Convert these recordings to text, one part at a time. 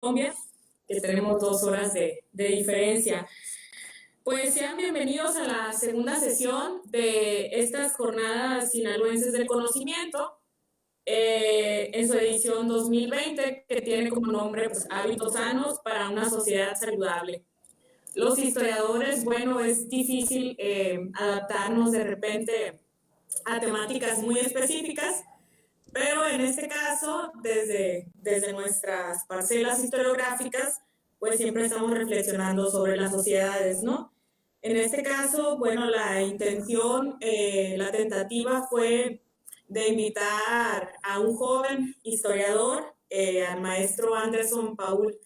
Colombia, que tenemos 2 horas de diferencia. Pues sean bienvenidos a la segunda sesión de estas jornadas sinaloenses del conocimiento, en su edición 2020, que tiene como nombre pues, Hábitos sanos para una sociedad saludable. Los historiadores, bueno, es difícil adaptarnos de repente a temáticas muy específicas, pero en este caso, desde nuestras parcelas historiográficas, pues siempre estamos reflexionando sobre las sociedades, ¿no? En este caso, bueno, la intención, la tentativa fue de invitar a un joven historiador, al maestro Anderson Paul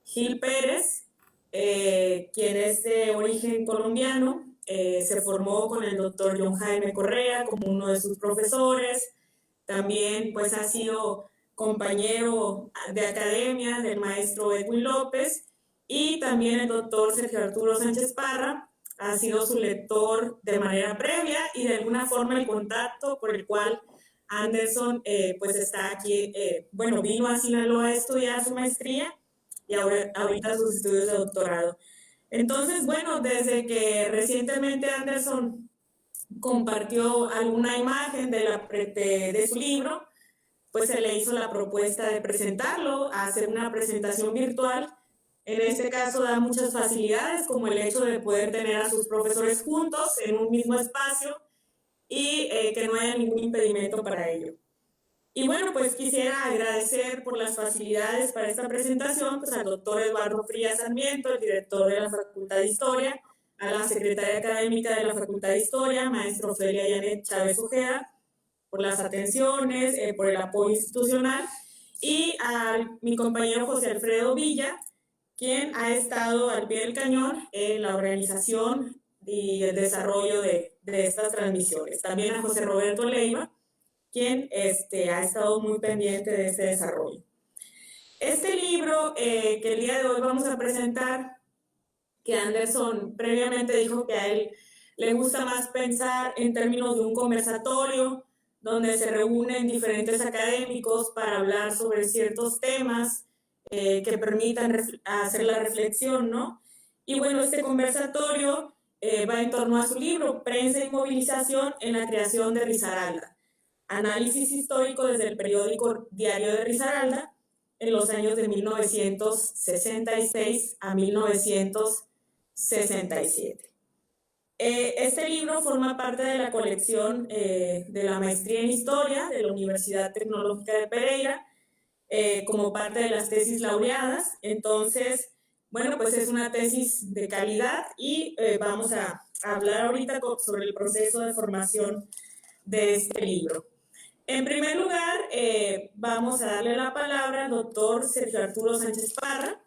Gil Pérez, quien es de origen colombiano, se formó con el doctor John Jaime Correa como uno de sus profesores. También pues ha sido compañero de academia del maestro Edwin López, y también el doctor Sergio Arturo Sánchez Parra ha sido su lector de manera previa, y de alguna forma el contacto por el cual Anderson pues está aquí, bueno, vino a Sinaloa a estudiar su maestría y ahorita sus estudios de doctorado. Entonces, bueno, desde que recientemente Anderson compartió alguna imagen de su libro, pues se le hizo la propuesta de presentarlo, hacer una presentación virtual. En este caso da muchas facilidades, como el hecho de poder tener a sus profesores juntos en un mismo espacio y que no haya ningún impedimento para ello. Y bueno, pues quisiera agradecer por las facilidades para esta presentación pues, al doctor Eduardo Frías Sarmiento, el director de la Facultad de Historia, a la secretaria académica de la Facultad de Historia, maestra Ofelia Yanet Chávez Ojeda, por las atenciones, por el apoyo institucional, y a mi compañero José Alfredo Villa, quien ha estado al pie del cañón en la organización y el desarrollo de estas transmisiones. También a José Roberto Leiva, quien ha estado muy pendiente de este desarrollo. Este libro que el día de hoy vamos a presentar, que Anderson previamente dijo que a él le gusta más pensar en términos de un conversatorio, donde se reúnen diferentes académicos para hablar sobre ciertos temas que permitan hacer la reflexión, ¿no? Y bueno, este conversatorio va en torno a su libro, Prensa y Movilización en la creación de Risaralda. Análisis histórico desde el periódico Diario de Risaralda en los años de 1966 a 1967. Este libro forma parte de la colección de la Maestría en Historia de la Universidad Tecnológica de Pereira, como parte de las tesis laureadas. Entonces, bueno, pues es una tesis de calidad, y vamos a hablar ahorita sobre el proceso de formación de este libro. En primer lugar, vamos a darle la palabra al doctor Sergio Arturo Sánchez Parra,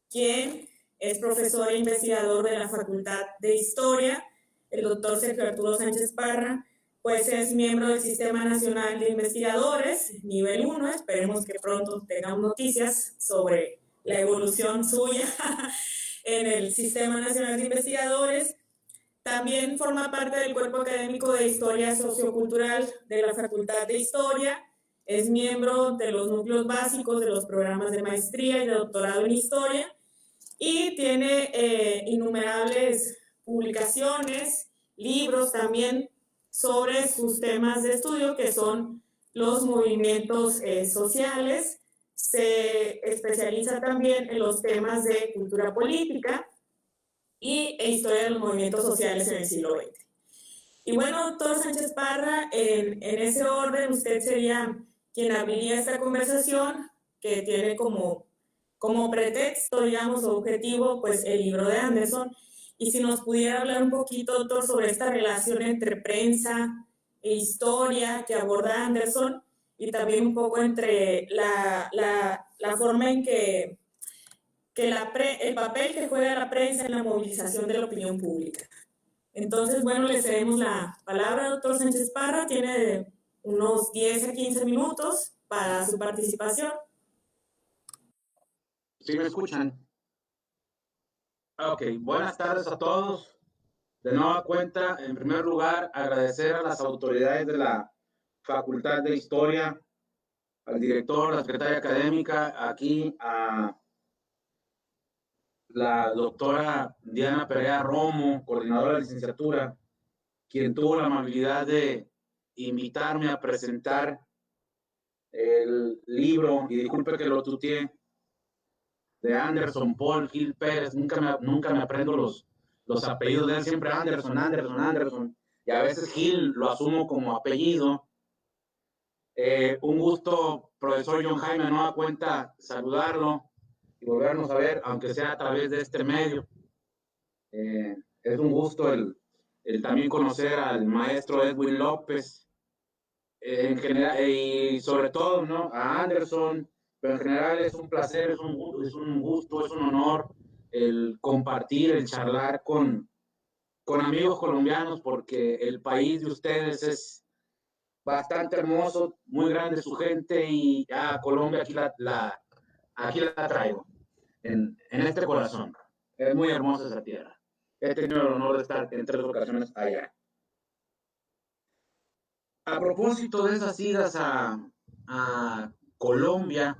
quien es profesor e investigador de la Facultad de Historia. El doctor Sergio Arturo Sánchez Parra, pues es miembro del Sistema Nacional de Investigadores, nivel 1. Esperemos que pronto tengamos noticias sobre la evolución suya en el Sistema Nacional de Investigadores. También forma parte del cuerpo académico de Historia Sociocultural de la Facultad de Historia. Es miembro de los núcleos básicos de los programas de maestría y de doctorado en Historia, y tiene innumerables publicaciones, libros también sobre sus temas de estudio, que son los movimientos sociales. Se especializa también en los temas de cultura política e historia de los movimientos sociales en el siglo XX. Y bueno, doctor Sánchez Parra, en ese orden usted sería quien abriría esta conversación, que tiene como pretexto, digamos, o objetivo, pues el libro de Anderson. Y si nos pudiera hablar un poquito, doctor, sobre esta relación entre prensa e historia que aborda Anderson, y también un poco entre la forma en que el papel que juega la prensa en la movilización de la opinión pública. Entonces, bueno, le cedemos la palabra al doctor Sánchez Parra. Tiene unos 10 a 15 minutos para su participación. ¿Sí me escuchan? Ok, buenas tardes a todos. De nueva cuenta, en primer lugar, agradecer a las autoridades de la Facultad de Historia, al director, la secretaria académica, aquí a la doctora Diana Perea Romo, coordinadora de licenciatura, quien tuvo la amabilidad de invitarme a presentar el libro, y disculpe que lo tuteé, de Anderson Paul Gil Pérez. Nunca me aprendo los apellidos de él, siempre Anderson, y a veces Gil lo asumo como apellido. Un gusto, profesor John Jaime, no da cuenta saludarlo y volvernos a ver, aunque sea a través de este medio. Es un gusto el también conocer al maestro Edwin López, en general, y sobre todo, ¿no?, a Anderson, pero en general es un placer, es un gusto, es un honor el compartir, el charlar con amigos colombianos, porque el país de ustedes es bastante hermoso, muy grande su gente, y a Colombia aquí la traigo, en este corazón. Es muy hermosa esa tierra. He tenido el honor de estar en 3 ocasiones allá. A propósito de esas idas a Colombia,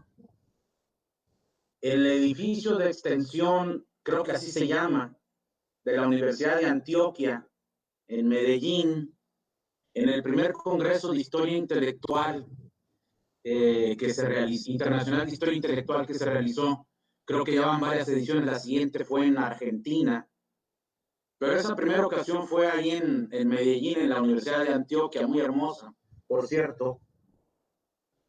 el edificio de extensión, creo que así se llama, de la Universidad de Antioquia, en Medellín, en el primer Congreso de Historia Intelectual que se realizó, Internacional de Historia Intelectual, que se realizó, creo que llevan varias ediciones, la siguiente fue en Argentina, pero esa primera ocasión fue ahí en Medellín, en la Universidad de Antioquia, muy hermosa, por cierto,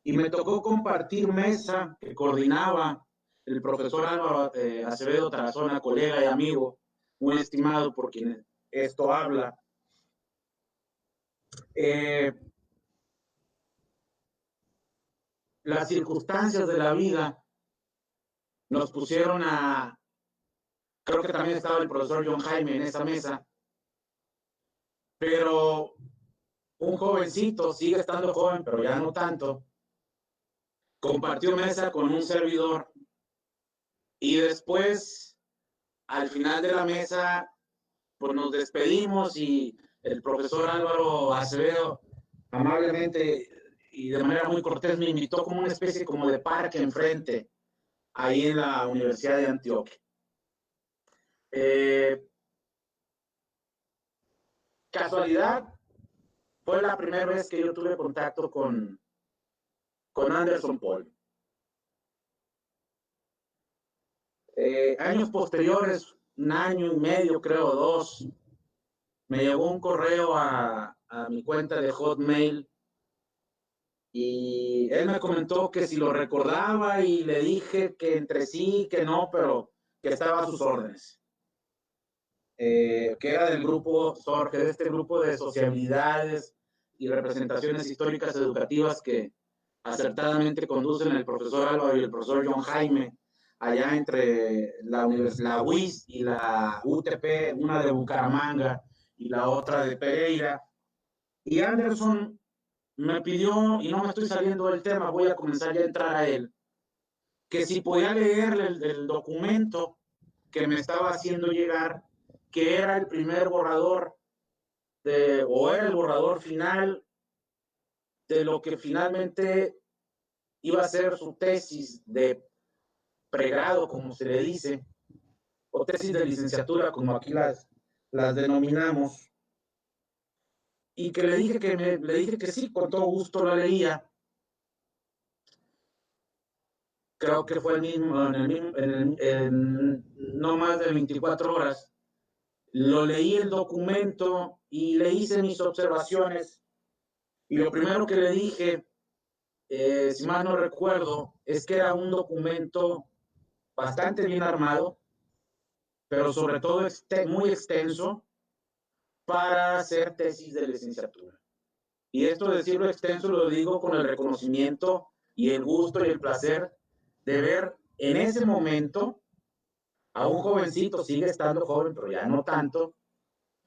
y me tocó compartir mesa que coordinaba el profesor Álvaro Acevedo Tarazona, colega y amigo, muy estimado por quien esto habla. Las circunstancias de la vida nos pusieron creo que también estaba el profesor John Jaime en esa mesa, pero un jovencito, sigue estando joven, pero ya no tanto, compartió mesa con un servidor, y después, al final de la mesa, pues nos despedimos, y el profesor Álvaro Acevedo amablemente y de manera muy cortés me invitó como una especie como de parque enfrente, ahí en la Universidad de Antioquia. Casualidad, fue la primera vez que yo tuve contacto con Anderson Paul. Años posteriores, 1 año y medio, creo, 2, me llegó un correo a mi cuenta de Hotmail, y él me comentó que si lo recordaba, y le dije que entre sí, que no, pero que estaba a sus órdenes. Que era del grupo SORGE, de este grupo de sociabilidades y representaciones históricas educativas que acertadamente conducen el profesor Álvaro y el profesor John Jaime, allá entre la UIS y la UTP, una de Bucaramanga y la otra de Pereira. Y Anderson me pidió, y no me estoy saliendo del tema, voy a comenzar ya a entrar a él, que si podía leer el documento que me estaba haciendo llegar, que era el primer borrador o era el borrador final de lo que finalmente iba a ser su tesis de pregrado, como se le dice, o tesis de licenciatura, como aquí las denominamos, y que le dije que sí, con todo gusto la leía. Creo que fue en no más de 24 horas. Lo leí el documento y le hice mis observaciones, y lo primero que le dije, si mal no recuerdo, es que era un documento bastante bien armado, pero sobre todo muy extenso para hacer tesis de licenciatura. Y esto de decirlo extenso lo digo con el reconocimiento y el gusto y el placer de ver en ese momento a un jovencito, sigue estando joven, pero ya no tanto,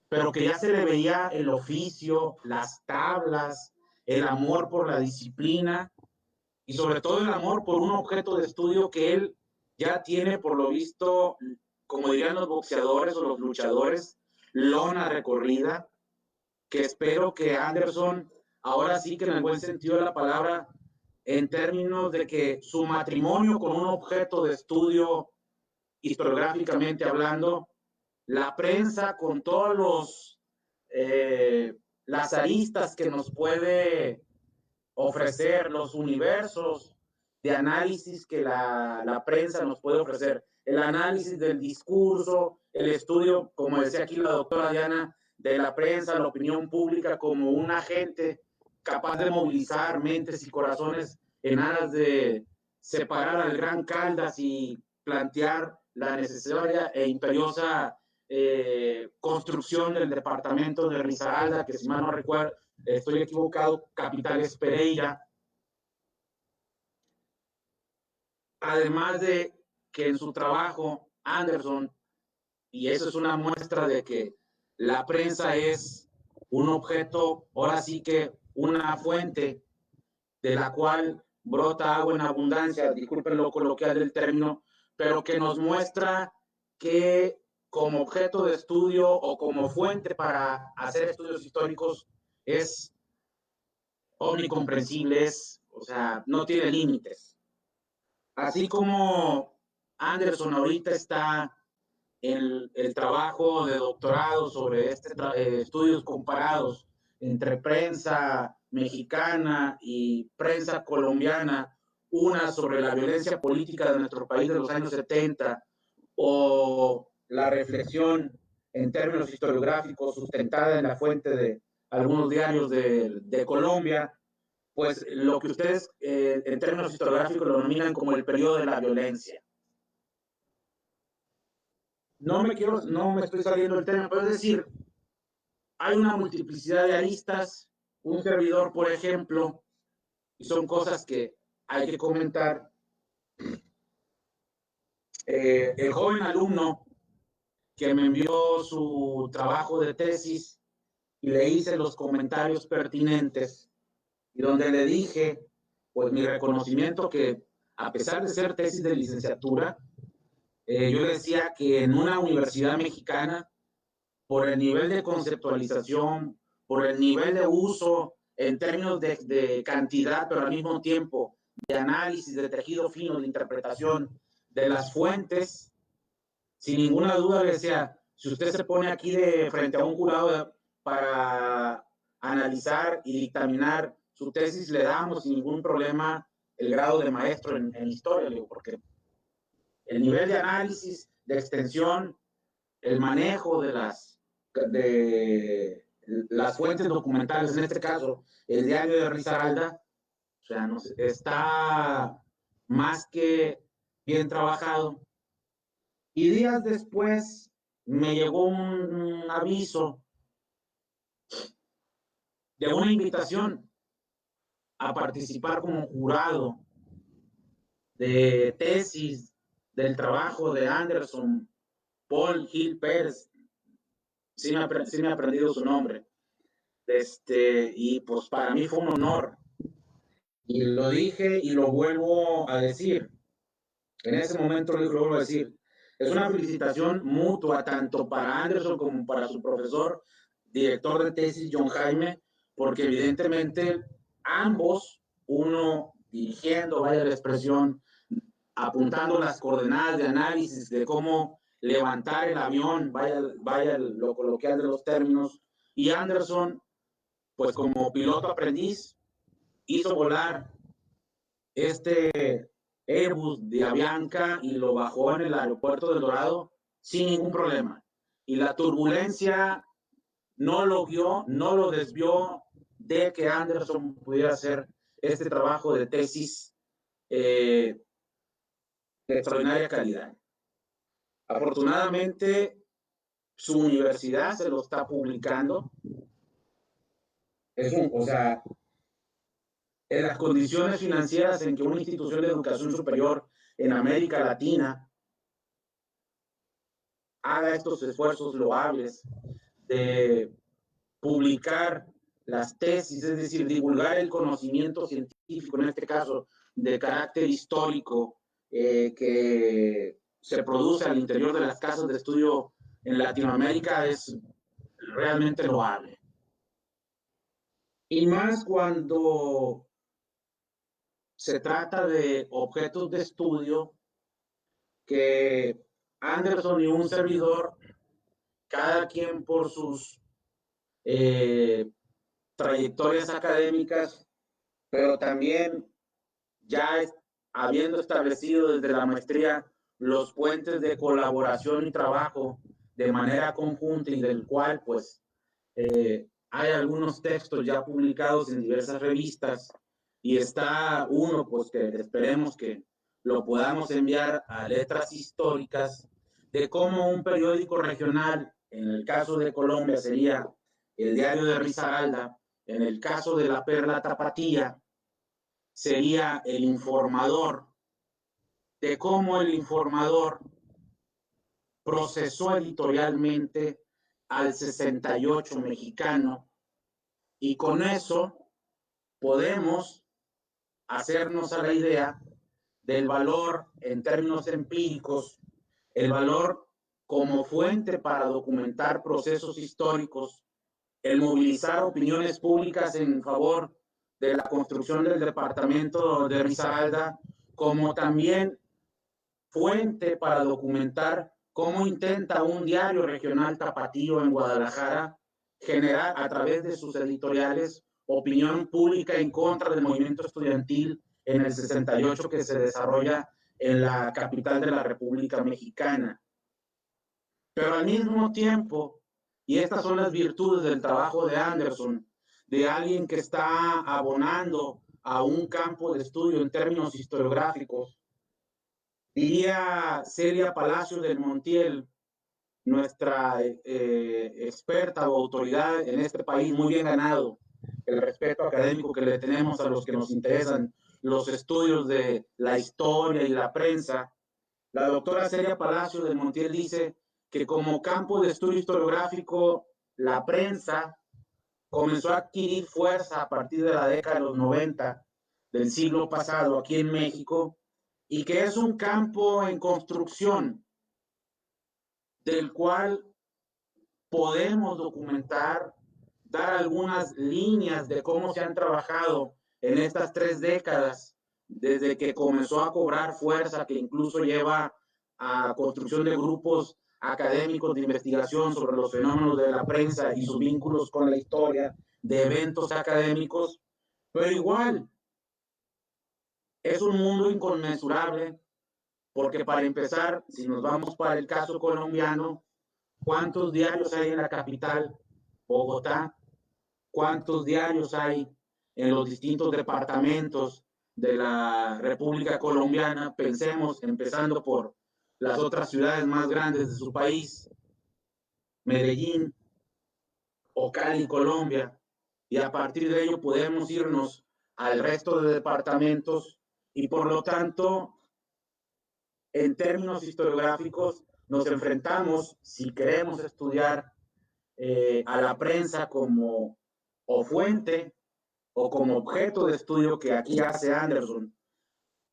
pero que ya se le veía el oficio, las tablas, el amor por la disciplina, y sobre todo el amor por un objeto de estudio que él ya tiene, por lo visto, como dirían los boxeadores o los luchadores, lona recorrida, que espero que Anderson, ahora sí que en el buen sentido de la palabra, en términos de que su matrimonio con un objeto de estudio historiográficamente hablando, la prensa con todos las aristas que nos puede ofrecer, los universos de análisis que la prensa nos puede ofrecer, el análisis del discurso, el estudio, como decía aquí la doctora Diana, de la prensa, la opinión pública como un agente capaz de movilizar mentes y corazones en aras de separar al Gran Caldas y plantear la necesaria e imperiosa construcción del departamento de Risaralda, que si mal no recuerdo, estoy equivocado, capital es Pereira. Además de que en su trabajo, Anderson, y eso es una muestra de que la prensa es un objeto, ahora sí que una fuente de la cual brota agua en abundancia, disculpen lo coloquial del término, pero que nos muestra que como objeto de estudio o como fuente para hacer estudios históricos es omnicomprensible, o sea, no tiene límites. Así como Anderson ahorita está en el trabajo de doctorado sobre estudios comparados entre prensa mexicana y prensa colombiana, una sobre la violencia política de nuestro país de los años 70, o la reflexión en términos historiográficos sustentada en la fuente de algunos diarios de Colombia, pues lo que ustedes en términos historiográficos lo denominan como el periodo de la violencia. No me estoy saliendo del tema, pero es decir, hay una multiplicidad de aristas, un servidor, por ejemplo, y son cosas que hay que comentar. El joven alumno que me envió su trabajo de tesis y le hice los comentarios pertinentes y donde le dije, pues mi reconocimiento que a pesar de ser tesis de licenciatura, yo le decía que en una universidad mexicana, por el nivel de conceptualización, por el nivel de uso en términos de cantidad, pero al mismo tiempo de análisis, de tejido fino, de interpretación de las fuentes, sin ninguna duda le decía, si usted se pone aquí de frente a un jurado para analizar y dictaminar su tesis, le damos sin ningún problema el grado de maestro en historia, digo, porque el nivel de análisis, de extensión, el manejo de las fuentes documentales, en este caso, el diario de Risaralda, o sea, está más que bien trabajado. Y días después me llegó un aviso de una invitación a participar como jurado de tesis del trabajo de Anderson Paul Gil Pérez. Sí me ha aprendido su nombre. Y pues para mí fue un honor. Y lo dije y lo vuelvo a decir. En ese momento lo vuelvo a decir. Es una felicitación mutua tanto para Anderson como para su profesor, director de tesis, John Jaime, porque evidentemente ambos, uno dirigiendo, vaya la expresión, apuntando las coordenadas de análisis de cómo levantar el avión, vaya lo coloquial de los términos, y Anderson, pues como piloto aprendiz, hizo volar este Airbus de Avianca y lo bajó en el aeropuerto del Dorado sin ningún problema. Y la turbulencia no lo guió, no lo desvió de que Anderson pudiera hacer este trabajo de tesis de extraordinaria calidad. Afortunadamente, su universidad se lo está publicando. O sea, en las condiciones financieras en que una institución de educación superior en América Latina haga estos esfuerzos loables de publicar las tesis, es decir, divulgar el conocimiento científico, en este caso, de carácter histórico, que se produce al interior de las casas de estudio en Latinoamérica, es realmente loable. Y más cuando se trata de objetos de estudio que Anderson y un servidor, cada quien por sus trayectorias académicas, pero también ya habiendo establecido desde la maestría los puentes de colaboración y trabajo de manera conjunta, y del cual pues hay algunos textos ya publicados en diversas revistas, y está uno pues que esperemos que lo podamos enviar a Letras Históricas, de cómo un periódico regional, en el caso de Colombia sería el Diario de Risaralda, en el caso de la Perla Tapatía sería el Informador, de cómo el Informador procesó editorialmente al 68 mexicano, y con eso podemos hacernos a la idea del valor en términos empíricos, el valor como fuente para documentar procesos históricos, el movilizar opiniones públicas en favor de la construcción del departamento de Risaralda, como también fuente para documentar cómo intenta un diario regional tapatío en Guadalajara generar a través de sus editoriales opinión pública en contra del movimiento estudiantil en el 68 que se desarrolla en la capital de la República Mexicana. Pero al mismo tiempo, y estas son las virtudes del trabajo de Anderson, de alguien que está abonando a un campo de estudio en términos historiográficos, diría Celia Palacio del Montiel, nuestra experta o autoridad en este país, muy bien ganado el respeto académico que le tenemos a los que nos interesan los estudios de la historia y la prensa. La doctora Celia Palacio del Montiel dice que como campo de estudio historiográfico, la prensa comenzó a adquirir fuerza a partir de la década de los 90 del siglo pasado aquí en México, y que es un campo en construcción del cual podemos documentar, dar algunas líneas de cómo se han trabajado en estas 3 décadas, desde que comenzó a cobrar fuerza, que incluso lleva a construcción de grupos académicos de investigación sobre los fenómenos de la prensa y sus vínculos con la historia, de eventos académicos, pero igual es un mundo inconmensurable, porque para empezar, si nos vamos para el caso colombiano, ¿cuántos diarios hay en la capital, Bogotá? ¿Cuántos diarios hay en los distintos departamentos de la República Colombiana? Pensemos, empezando por las otras ciudades más grandes de su país, Medellín o Cali, Colombia, y a partir de ello podemos irnos al resto de departamentos, y por lo tanto, en términos historiográficos, nos enfrentamos, si queremos estudiar a la prensa como o fuente o como objeto de estudio, que aquí hace Anderson,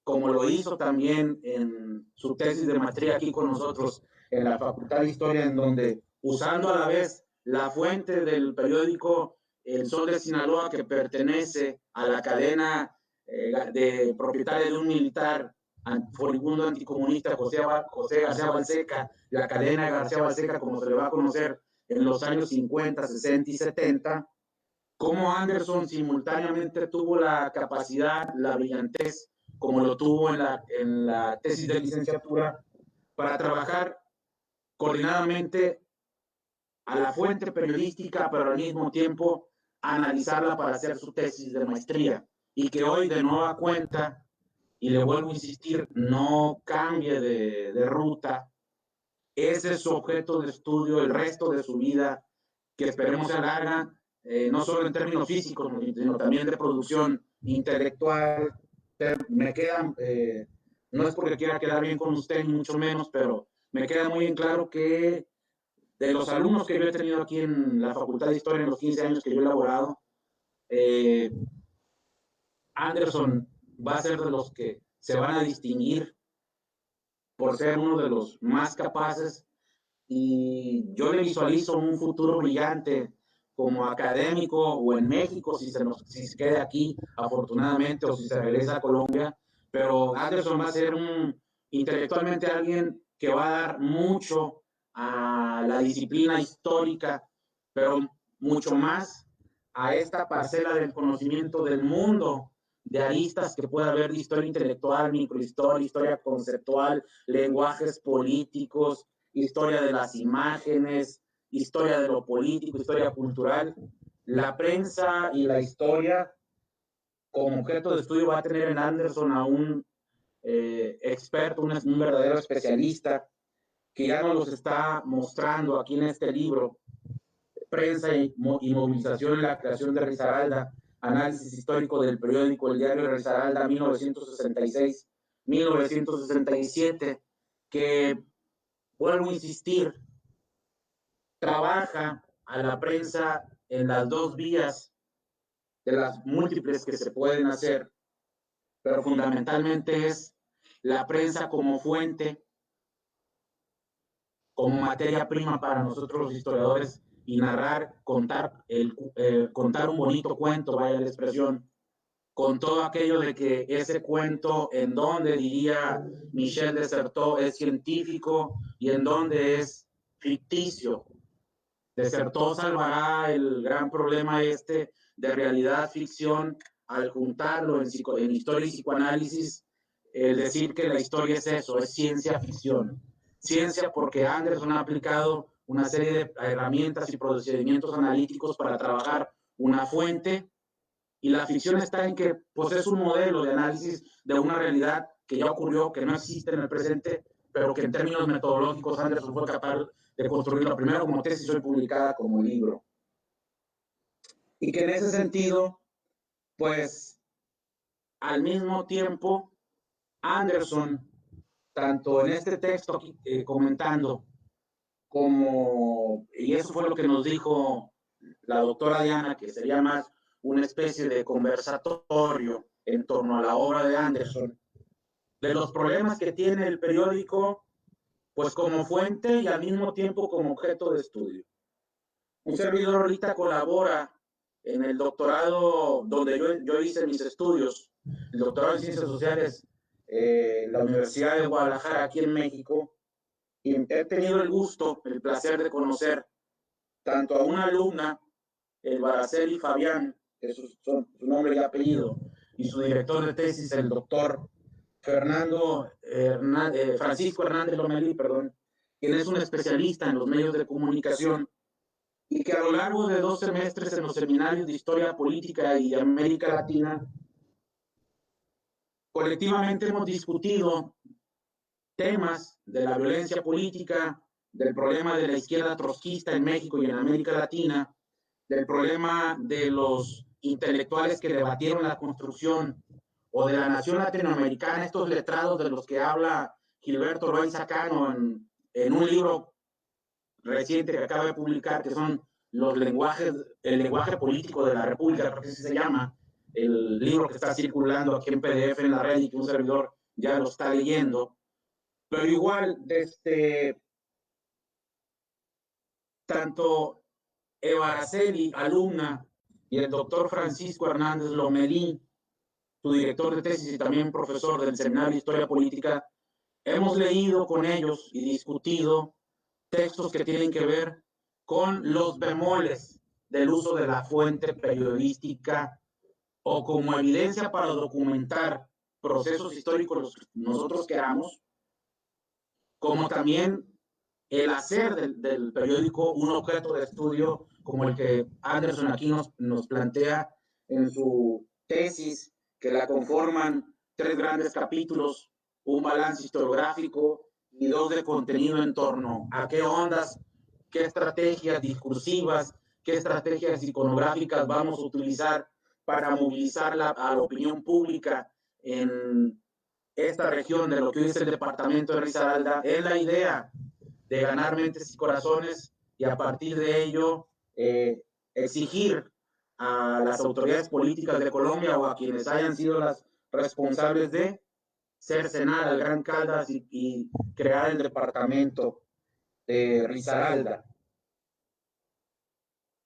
como lo hizo también en su tesis de maestría aquí con nosotros en la Facultad de Historia, en donde, usando a la vez la fuente del periódico El Sol de Sinaloa, que pertenece a la cadena de propietaria de un militar furibundo anticomunista, José García Balseca, la cadena García Balseca, como se le va a conocer en los años 50, 60 y 70, cómo Anderson simultáneamente tuvo la capacidad, la brillantez, como lo tuvo en la tesis de licenciatura, para trabajar coordinadamente a la fuente periodística, pero al mismo tiempo analizarla para hacer su tesis de maestría, y que hoy de nueva cuenta, y le vuelvo a insistir, no cambie de ruta. Ese es su objeto de estudio el resto de su vida, que esperemos se alarga, no solo en términos físicos, sino también de producción intelectual. Me queda, no es porque quiera quedar bien con usted, ni mucho menos, pero me queda muy en claro que de los alumnos que yo he tenido aquí en la Facultad de Historia en los 15 años que yo he elaborado, Anderson va a ser de los que se van a distinguir por ser uno de los más capaces, y yo le visualizo un futuro brillante como académico, o en México, si se queda aquí, afortunadamente, o si se regresa a Colombia. Pero Anderson va a ser intelectualmente alguien que va a dar mucho a la disciplina histórica, pero mucho más a esta parcela del conocimiento del mundo, de aristas que puede haber de historia intelectual, microhistoria, historia conceptual, lenguajes políticos, historia de las imágenes, historia de lo político, historia cultural. La prensa y la historia como objeto de estudio va a tener en Anderson a un experto, un verdadero especialista, que ya nos los está mostrando aquí en este libro, Prensa y movilización en la creación de Risaralda, análisis histórico del periódico El Diario de Risaralda, 1966-1967, que, vuelvo a insistir, trabaja a la prensa en las dos vías de las múltiples que se pueden hacer, pero fundamentalmente es la prensa como fuente, como materia prima para nosotros los historiadores, y narrar, contar un bonito cuento, vaya la expresión, con todo aquello de que ese cuento, en donde diría Michel Desertot, es científico y en donde es ficticio. Desertot salvará el gran problema de realidad ficción al juntarlo en historia y psicoanálisis, el decir que la historia es eso, es ciencia ficción. Ciencia porque Anderson ha aplicado una serie de herramientas y procedimientos analíticos para trabajar una fuente, y la ficción está en que pues, es un modelo de análisis de una realidad que ya ocurrió, que no existe en el presente, pero que en términos metodológicos Anderson fue capaz de construirlo primero como tesis y hoy publicada como libro. Y que en ese sentido, pues, al mismo tiempo, Anderson, tanto en este texto comentando, como, y eso fue lo que nos dijo la doctora Diana, que sería más una especie de conversatorio en torno a la obra de Anderson, de los problemas que tiene el periódico, pues como fuente y al mismo tiempo como objeto de estudio. Un servidor ahorita colabora en el doctorado donde yo hice mis estudios, el doctorado en Ciencias Sociales, la Universidad de Guadalajara, aquí en México, y he tenido el gusto, el placer de conocer tanto a una alumna, el Baraceli Fabián, que son su nombre y apellido, y su director de tesis, el doctor Francisco Hernández Lomelí, quien es un especialista en los medios de comunicación, y que a lo largo de 2 semestres en los seminarios de Historia Política y América Latina, colectivamente hemos discutido temas de la violencia política, del problema de la izquierda trotskista en México y en América Latina, del problema de los intelectuales que debatieron la construcción o de la nación latinoamericana, estos letrados de los que habla Gilberto Loaiza Cano en un libro reciente que acaba de publicar, que son los lenguajes, el lenguaje político de la República, porque así se llama, el libro que está circulando aquí en PDF en la red y que un servidor ya lo está leyendo. Pero igual, tanto Eva Araceli, alumna, y el doctor Francisco Hernández Lomelí, su director de tesis y también profesor del Seminario de Historia Política, hemos leído con ellos y discutido textos que tienen que ver con los bemoles del uso de la fuente periodística o como evidencia para documentar procesos históricos los que nosotros queramos, como también el hacer del periódico un objeto de estudio como el que Anderson aquí nos plantea en su tesis, que la conforman 3 grandes capítulos, un balance historiográfico y 2 de contenido en torno a qué ondas, qué estrategias discursivas, qué estrategias iconográficas vamos a utilizar para movilizar a la opinión pública en esta región de lo que hoy es el departamento de Risaralda. Es la idea de ganar mentes y corazones y a partir de ello exigir a las autoridades políticas de Colombia o a quienes hayan sido las responsables de cercenar al Gran Caldas y crear el departamento de Risaralda.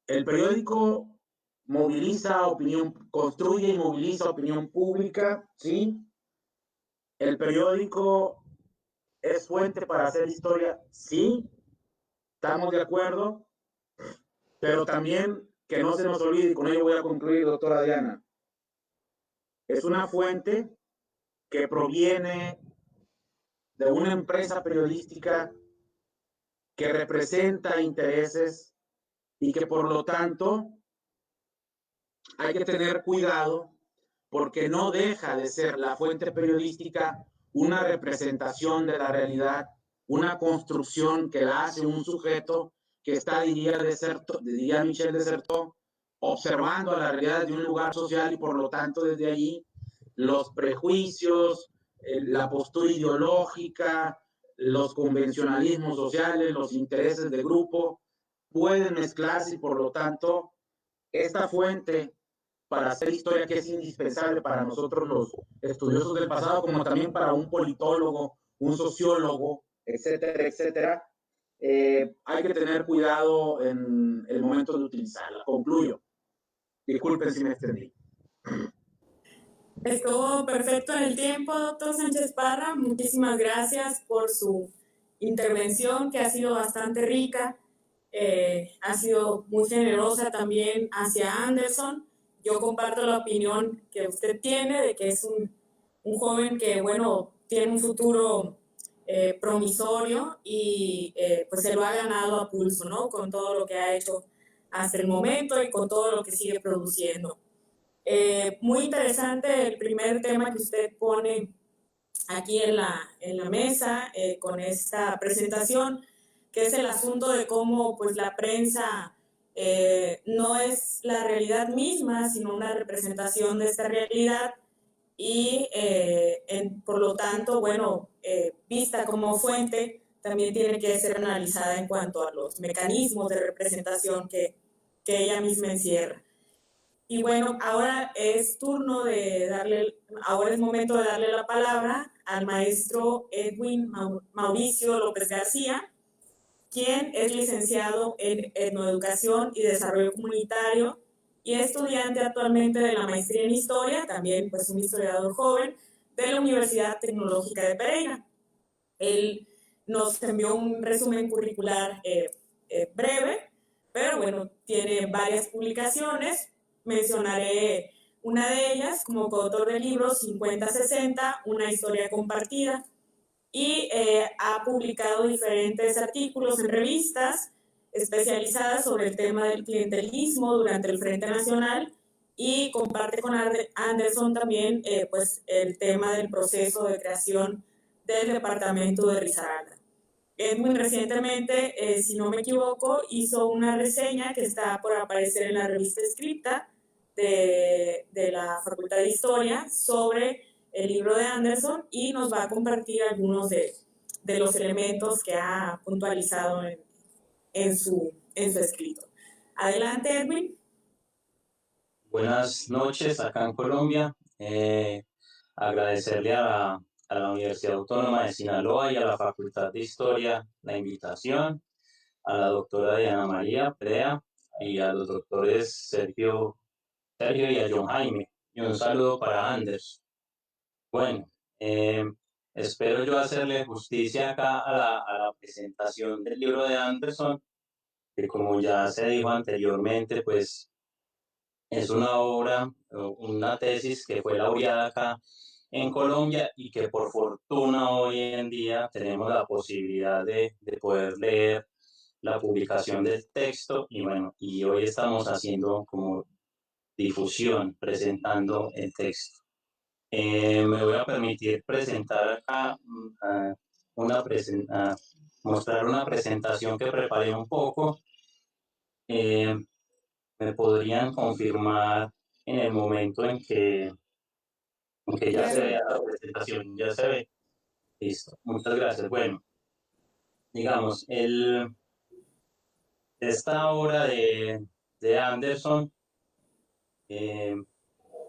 El periódico moviliza opinión, construye y moviliza opinión pública, ¿sí? El periódico ¿Es fuente para hacer historia? Sí, estamos de acuerdo, pero también que no se nos olvide, y con ello voy a concluir, doctora Diana, es una fuente que proviene de una empresa periodística que representa intereses y que por lo tanto hay que tener cuidado porque no deja de ser la fuente periodística una representación de la realidad, una construcción que la hace un sujeto que está, diría Michel Desertot, observando a la realidad de un lugar social y por lo tanto desde allí los prejuicios, la postura ideológica, los convencionalismos sociales, los intereses de grupo pueden mezclarse y por lo tanto esta fuente para hacer historia que es indispensable para nosotros los estudiosos del pasado, como también para un politólogo, un sociólogo, etcétera, etcétera. Hay que tener cuidado en el momento de utilizarla. Concluyo. Disculpen si me extendí. Estuvo perfecto en el tiempo, doctor Sánchez Parra. Muchísimas gracias por su intervención, que ha sido bastante rica. Ha sido muy generosa también hacia Anderson. Yo comparto la opinión que usted tiene de que es un joven que, bueno, tiene un futuro promisorio y pues se lo ha ganado a pulso, ¿no? Con todo lo que ha hecho hasta el momento y con todo lo que sigue produciendo. Muy interesante el primer tema que usted pone aquí en la mesa con esta presentación, que es el asunto de cómo pues, la prensa no es la realidad misma, sino una representación de esta realidad y por lo tanto, bueno, vista como fuente, también tiene que ser analizada en cuanto a los mecanismos de representación que ella misma encierra. Y bueno, ahora es ahora es momento de darle la palabra al maestro Edwin Mauricio López García, quien es licenciado en Etnoeducación y Desarrollo Comunitario y estudiante actualmente de la maestría en Historia, también pues un historiador joven, de la Universidad Tecnológica de Pereira. Él nos envió un resumen curricular breve, pero bueno, tiene varias publicaciones. Mencionaré una de ellas como coautor del libro 50-60, una historia compartida, y ha publicado diferentes artículos en revistas especializadas sobre el tema del clientelismo durante el Frente Nacional y comparte con Anderson también pues el tema del proceso de creación del departamento de Risaralda. Muy recientemente, si no me equivoco, hizo una reseña que está por aparecer en la revista Escrita de la Facultad de Historia sobre el libro de Anderson y nos va a compartir algunos de los elementos que ha puntualizado en su escrito. Adelante, Edwin. Buenas noches acá en Colombia. Agradecerle a la Universidad Autónoma de Sinaloa y a la Facultad de Historia la invitación, a la doctora Diana María Prea y a los doctores Sergio y a John Jaime. Y un saludo para Anders. Bueno, espero yo hacerle justicia acá a la presentación del libro de Anderson, que como ya se dijo anteriormente, pues es una obra, una tesis que fue laureada acá en Colombia y que por fortuna hoy en día tenemos la posibilidad de poder leer la publicación del texto y bueno, y hoy estamos haciendo como difusión, presentando el texto. Me voy a permitir presentar acá, mostrar una presentación que preparé un poco. Me podrían confirmar en el momento en que ya se vea la presentación, ya se ve. Listo, muchas gracias. Bueno, digamos, esta obra de Anderson,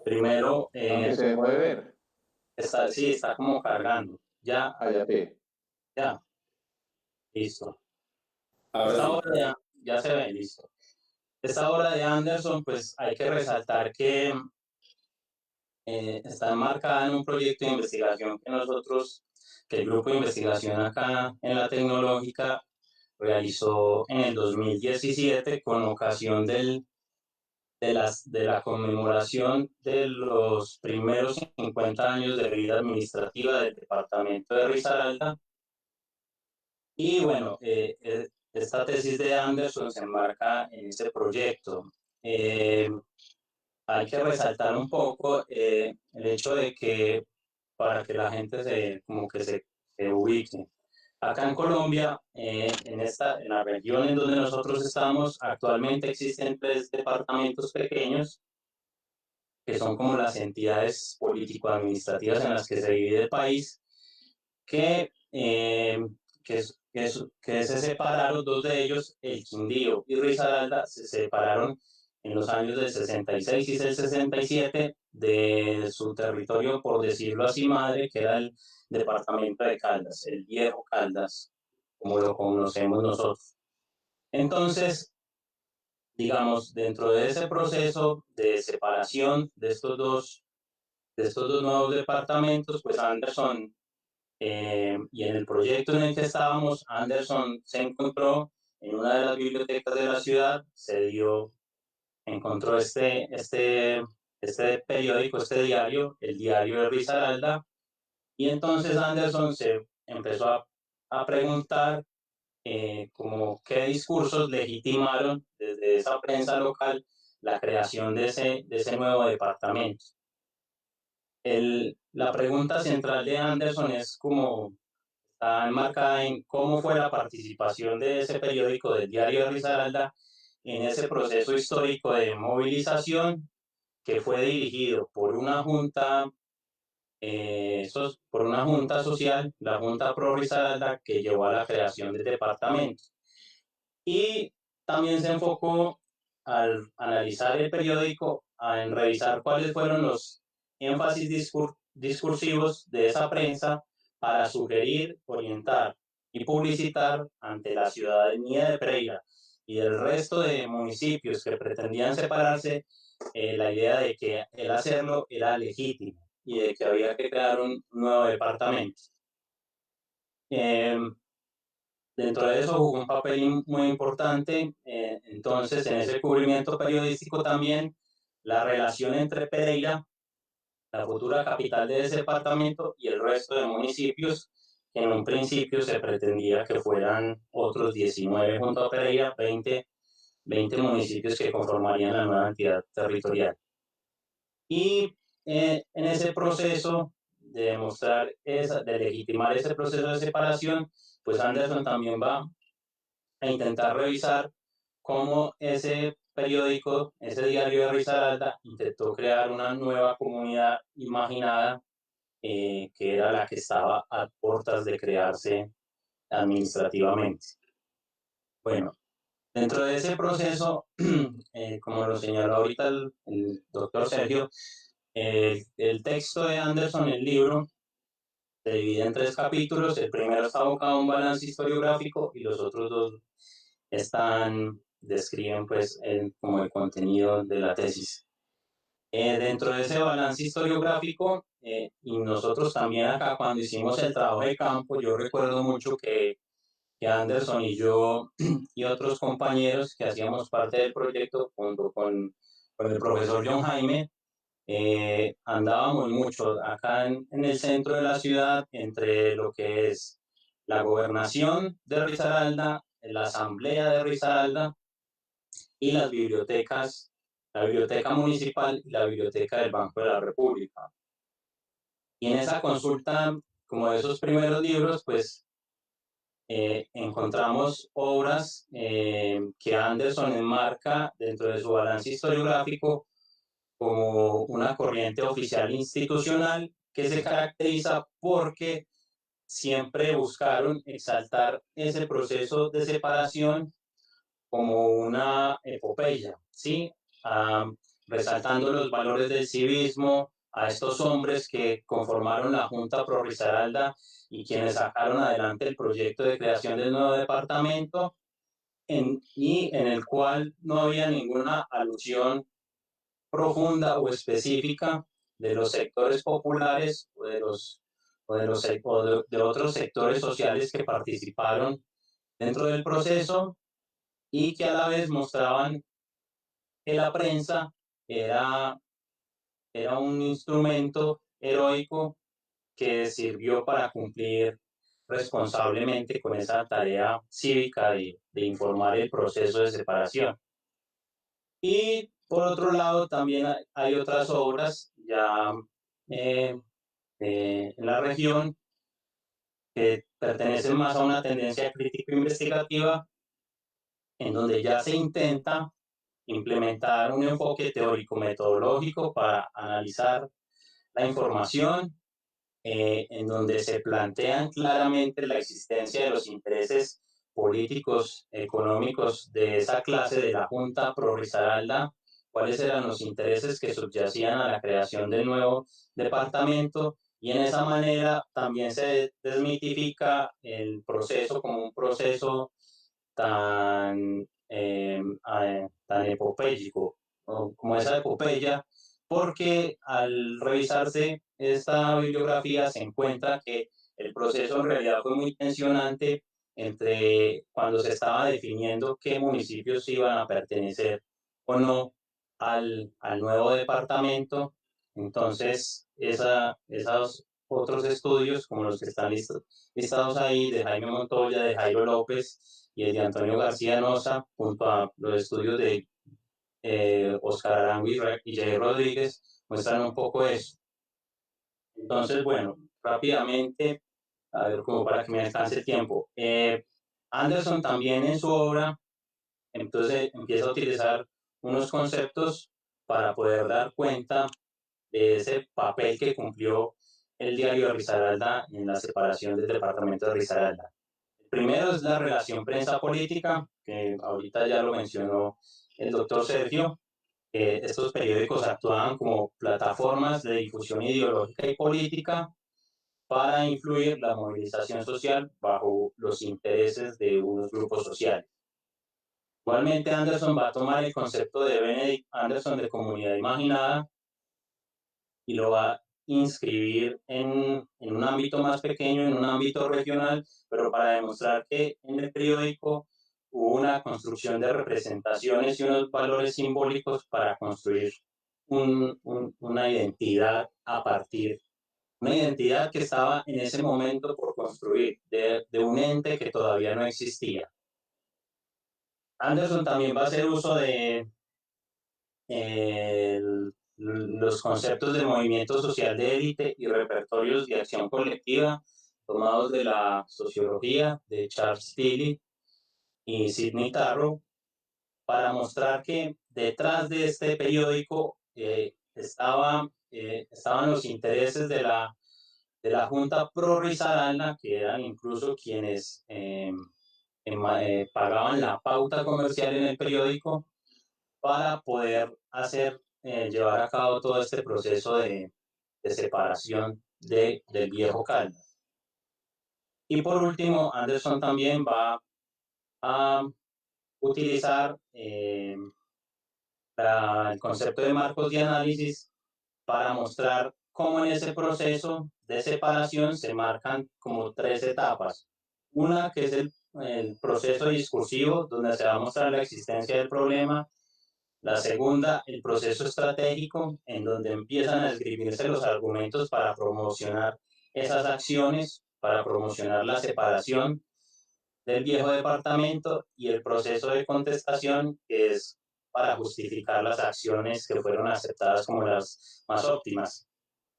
primero... se puede ver. Sí, está como cargando. Ya, ya. Listo. Esta obra ya se ve, listo. Esta obra de Anderson, pues hay que resaltar que está enmarcada en un proyecto de investigación que nosotros que el grupo de investigación acá en la Tecnológica realizó en el 2017 con ocasión de la conmemoración de los primeros 50 años de vida administrativa del departamento de Risaralda. Y bueno, esta tesis de Anderson se enmarca en este proyecto. Hay que resaltar un poco el hecho de que para que la gente como que se ubique. Acá en Colombia, en la región en donde nosotros estamos, actualmente existen 3 departamentos pequeños que son como las entidades político-administrativas en las que se divide el país, que, que se separaron, 2 de ellos, el Quindío y Risaralda, se separaron en los años del 66 y del 67 de su territorio, por decirlo así, madre, que era el departamento de Caldas, el viejo Caldas, como lo conocemos nosotros. Entonces, digamos, dentro de ese proceso de separación de estos dos nuevos departamentos, pues Anderson, y en el proyecto en el que estábamos, Anderson se encontró en una de las bibliotecas de la ciudad, encontró este periódico, este diario, el diario de Risaralda, y entonces Anderson se empezó a preguntar como qué discursos legitimaron desde esa prensa local la creación de ese nuevo departamento. La pregunta central de Anderson es como está enmarcada en cómo fue la participación de ese periódico del diario de Risaralda en ese proceso histórico de movilización que fue dirigido por una junta, por una junta social, la Junta Pro Risaralda, que llevó a la creación del departamento. Y también se enfocó al analizar el periódico en revisar cuáles fueron los énfasis discursivos de esa prensa para sugerir, orientar y publicitar ante la ciudadanía de Pereira y del resto de municipios que pretendían separarse la idea de que el hacerlo era legítimo y de que había que crear un nuevo departamento. Dentro de eso jugó un papel muy importante, entonces, en ese cubrimiento periodístico también, la relación entre Pereira, la futura capital de ese departamento, y el resto de municipios, que en un principio se pretendía que fueran otros 19 junto a Pereira, 20 municipios que conformarían la nueva entidad territorial. Y en ese proceso de demostrar, de legitimar ese proceso de separación, pues Anderson también va a intentar revisar cómo ese periódico, ese diario de Risaralda, intentó crear una nueva comunidad imaginada, que era la que estaba a puertas de crearse administrativamente. Bueno, dentro de ese proceso, como lo señaló ahorita el doctor Sergio, el texto de Anderson, el libro, se divide en 3 capítulos. El primero está abocado a un balance historiográfico y los otros 2 describen pues como el contenido de la tesis. Dentro de ese balance historiográfico, y nosotros también acá cuando hicimos el trabajo de campo, yo recuerdo mucho que Anderson y yo y otros compañeros que hacíamos parte del proyecto junto con el profesor John Jaime, andábamos mucho acá en el centro de la ciudad, entre lo que es la gobernación de Risaralda, la asamblea de Risaralda y las bibliotecas, la biblioteca municipal y la biblioteca del Banco de la República. Y en esa consulta, como de esos primeros libros, pues encontramos obras que Anderson enmarca dentro de su balance historiográfico como una corriente oficial institucional que se caracteriza porque siempre buscaron exaltar ese proceso de separación como una epopeya, ¿sí? Resaltando los valores del civismo, a estos hombres que conformaron la Junta Pro Risaralda y quienes sacaron adelante el proyecto de creación del nuevo departamento, y en el cual no había ninguna alusión profunda o específica de los sectores populares o de los de otros sectores sociales que participaron dentro del proceso y que a la vez mostraban que la prensa era, era un instrumento heroico que sirvió para cumplir responsablemente con esa tarea cívica de informar el proceso de separación. Y por otro lado, también hay otras obras ya eh, en la región que pertenecen más a una tendencia crítico-investigativa, en donde ya se intenta implementar un enfoque teórico-metodológico para analizar la información, en donde se plantean claramente la existencia de los intereses políticos, económicos de esa clase de la Junta Pro Risaralda, cuáles eran los intereses que subyacían a la creación del nuevo departamento, y en esa manera también se desmitifica el proceso como un proceso tan, tan epopéyico, ¿no? Como esa epopeya, porque al revisarse esta bibliografía se encuentra que el proceso en realidad fue muy tensionante entre cuando se estaba definiendo qué municipios iban a pertenecer o no al nuevo departamento. Entonces, esos otros estudios, como los que están listados ahí, de Jaime Montoya, de Jairo López y el de Antonio García Noza, junto a los estudios de Oscar Arango y Jay Rodríguez, muestran un poco eso. Entonces, bueno, rápidamente, a ver, como para que me alcance el tiempo. Anderson también en su obra, entonces empieza a utilizar unos conceptos para poder dar cuenta de ese papel que cumplió el diario de Risaralda en la separación del departamento de Risaralda. El primero es la relación prensa-política, que ahorita ya lo mencionó el doctor Sergio. Estos periódicos actuaban como plataformas de difusión ideológica y política para influir la movilización social bajo los intereses de unos grupos sociales. Igualmente, Anderson va a tomar el concepto de Benedict Anderson de comunidad imaginada y lo va a inscribir en un ámbito más pequeño, en un ámbito regional, pero para demostrar que en el periódico hubo una construcción de representaciones y unos valores simbólicos para construir una identidad a partir, una identidad que estaba en ese momento por construir, de un ente que todavía no existía. Anderson también va a hacer uso de los conceptos de movimiento social de élite y repertorios de acción colectiva tomados de la sociología de Charles Tilly y Sidney Tarrow, para mostrar que detrás de este periódico estaban los intereses de la Junta Pro Risaralda, que eran incluso quienes pagaban la pauta comercial en el periódico para poder llevar a cabo todo este proceso de separación del viejo Caldas. Y por último, Anderson también va a utilizar el concepto de marcos de análisis para mostrar cómo en ese proceso de separación se marcan como tres etapas. Una que es el proceso discursivo, donde se va a mostrar la existencia del problema. La segunda, el proceso estratégico, en donde empiezan a escribirse los argumentos para promocionar esas acciones, para promocionar la separación del viejo departamento, y el proceso de contestación, que es para justificar las acciones que fueron aceptadas como las más óptimas.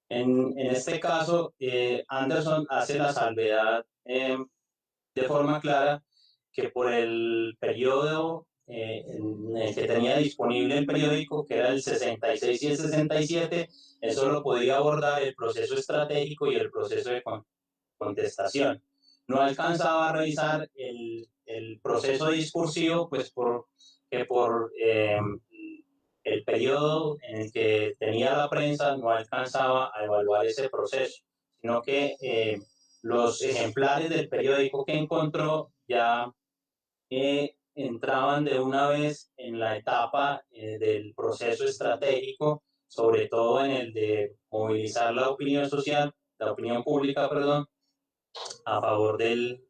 En este caso, Anderson hace la salvedad de forma clara que por el periodo en el que tenía disponible el periódico, que era el 66 y el 67, eso lo podía abordar el proceso estratégico y el proceso de contestación. No alcanzaba a revisar el proceso discursivo, pues por el periodo en el que tenía la prensa no alcanzaba a evaluar ese proceso, sino que los ejemplares del periódico que encontró ya entraban de una vez en la etapa del proceso estratégico, sobre todo en el de movilizar la opinión social la opinión pública, perdón, a favor del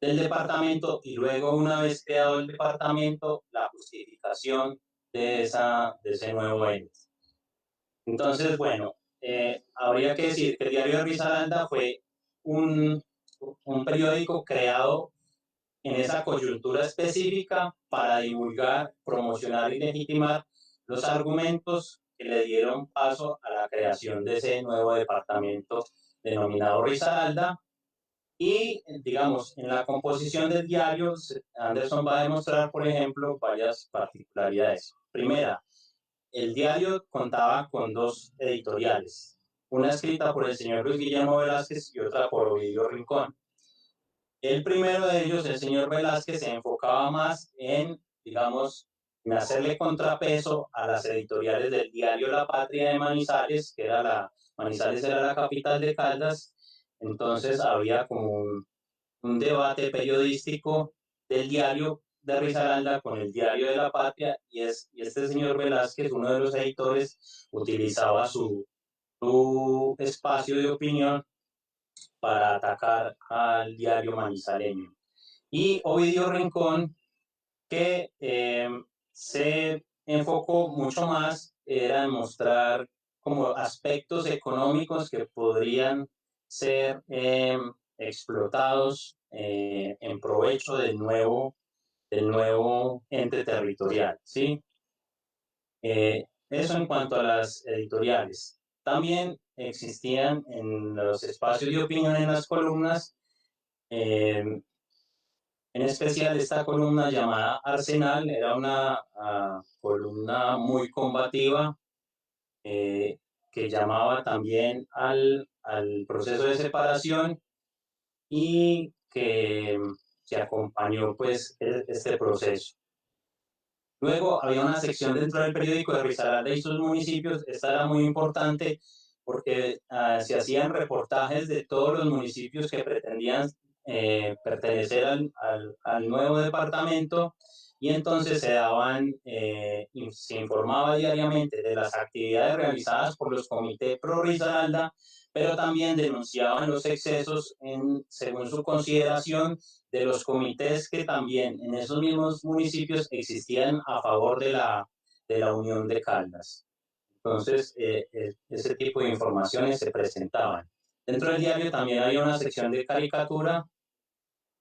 departamento, y luego, una vez creado el departamento, la justificación de ese nuevo ente. Entonces, bueno, habría que decir que el diario de Risaralda fue un, un periódico creado en esa coyuntura específica para divulgar, promocionar y legitimar los argumentos que le dieron paso a la creación de ese nuevo departamento denominado Risaralda. Y, digamos, en la composición del diario, Anderson va a demostrar, por ejemplo, varias particularidades. Primera, el diario contaba con dos editoriales, una escrita por el señor Luis Guillermo Velázquez y otra por Ovidio Rincón. El primero de ellos, el señor Velázquez, se enfocaba más en, digamos, en hacerle contrapeso a las editoriales del diario La Patria de Manizales, Manizales era la capital de Caldas. Entonces había como un debate periodístico del diario de Risaralda con el diario de La Patria, y este señor Velázquez, uno de los editores, utilizaba su espacio de opinión para atacar al diario manizaleño. Y Ovidio Rincón, que se enfocó mucho más, era en mostrar como aspectos económicos que podrían ser explotados en provecho del nuevo ente territorial, ¿sí? Eso en cuanto a las editoriales. También existían en los espacios de opinión, en las columnas, en especial esta columna llamada Arsenal. Era una columna muy combativa, que llamaba también al proceso de separación, y que acompañó pues este proceso. Luego había una sección dentro del periódico de Risaralda y sus municipios. Esta era muy importante porque se hacían reportajes de todos los municipios que pretendían pertenecer al nuevo departamento, y entonces se informaba diariamente de las actividades realizadas por los comités pro Risaralda, pero también denunciaban los excesos según su consideración, de los comités que también en esos mismos municipios existían a favor de la Unión de Caldas. Entonces, ese tipo de informaciones se presentaban. Dentro del diario también había una sección de caricatura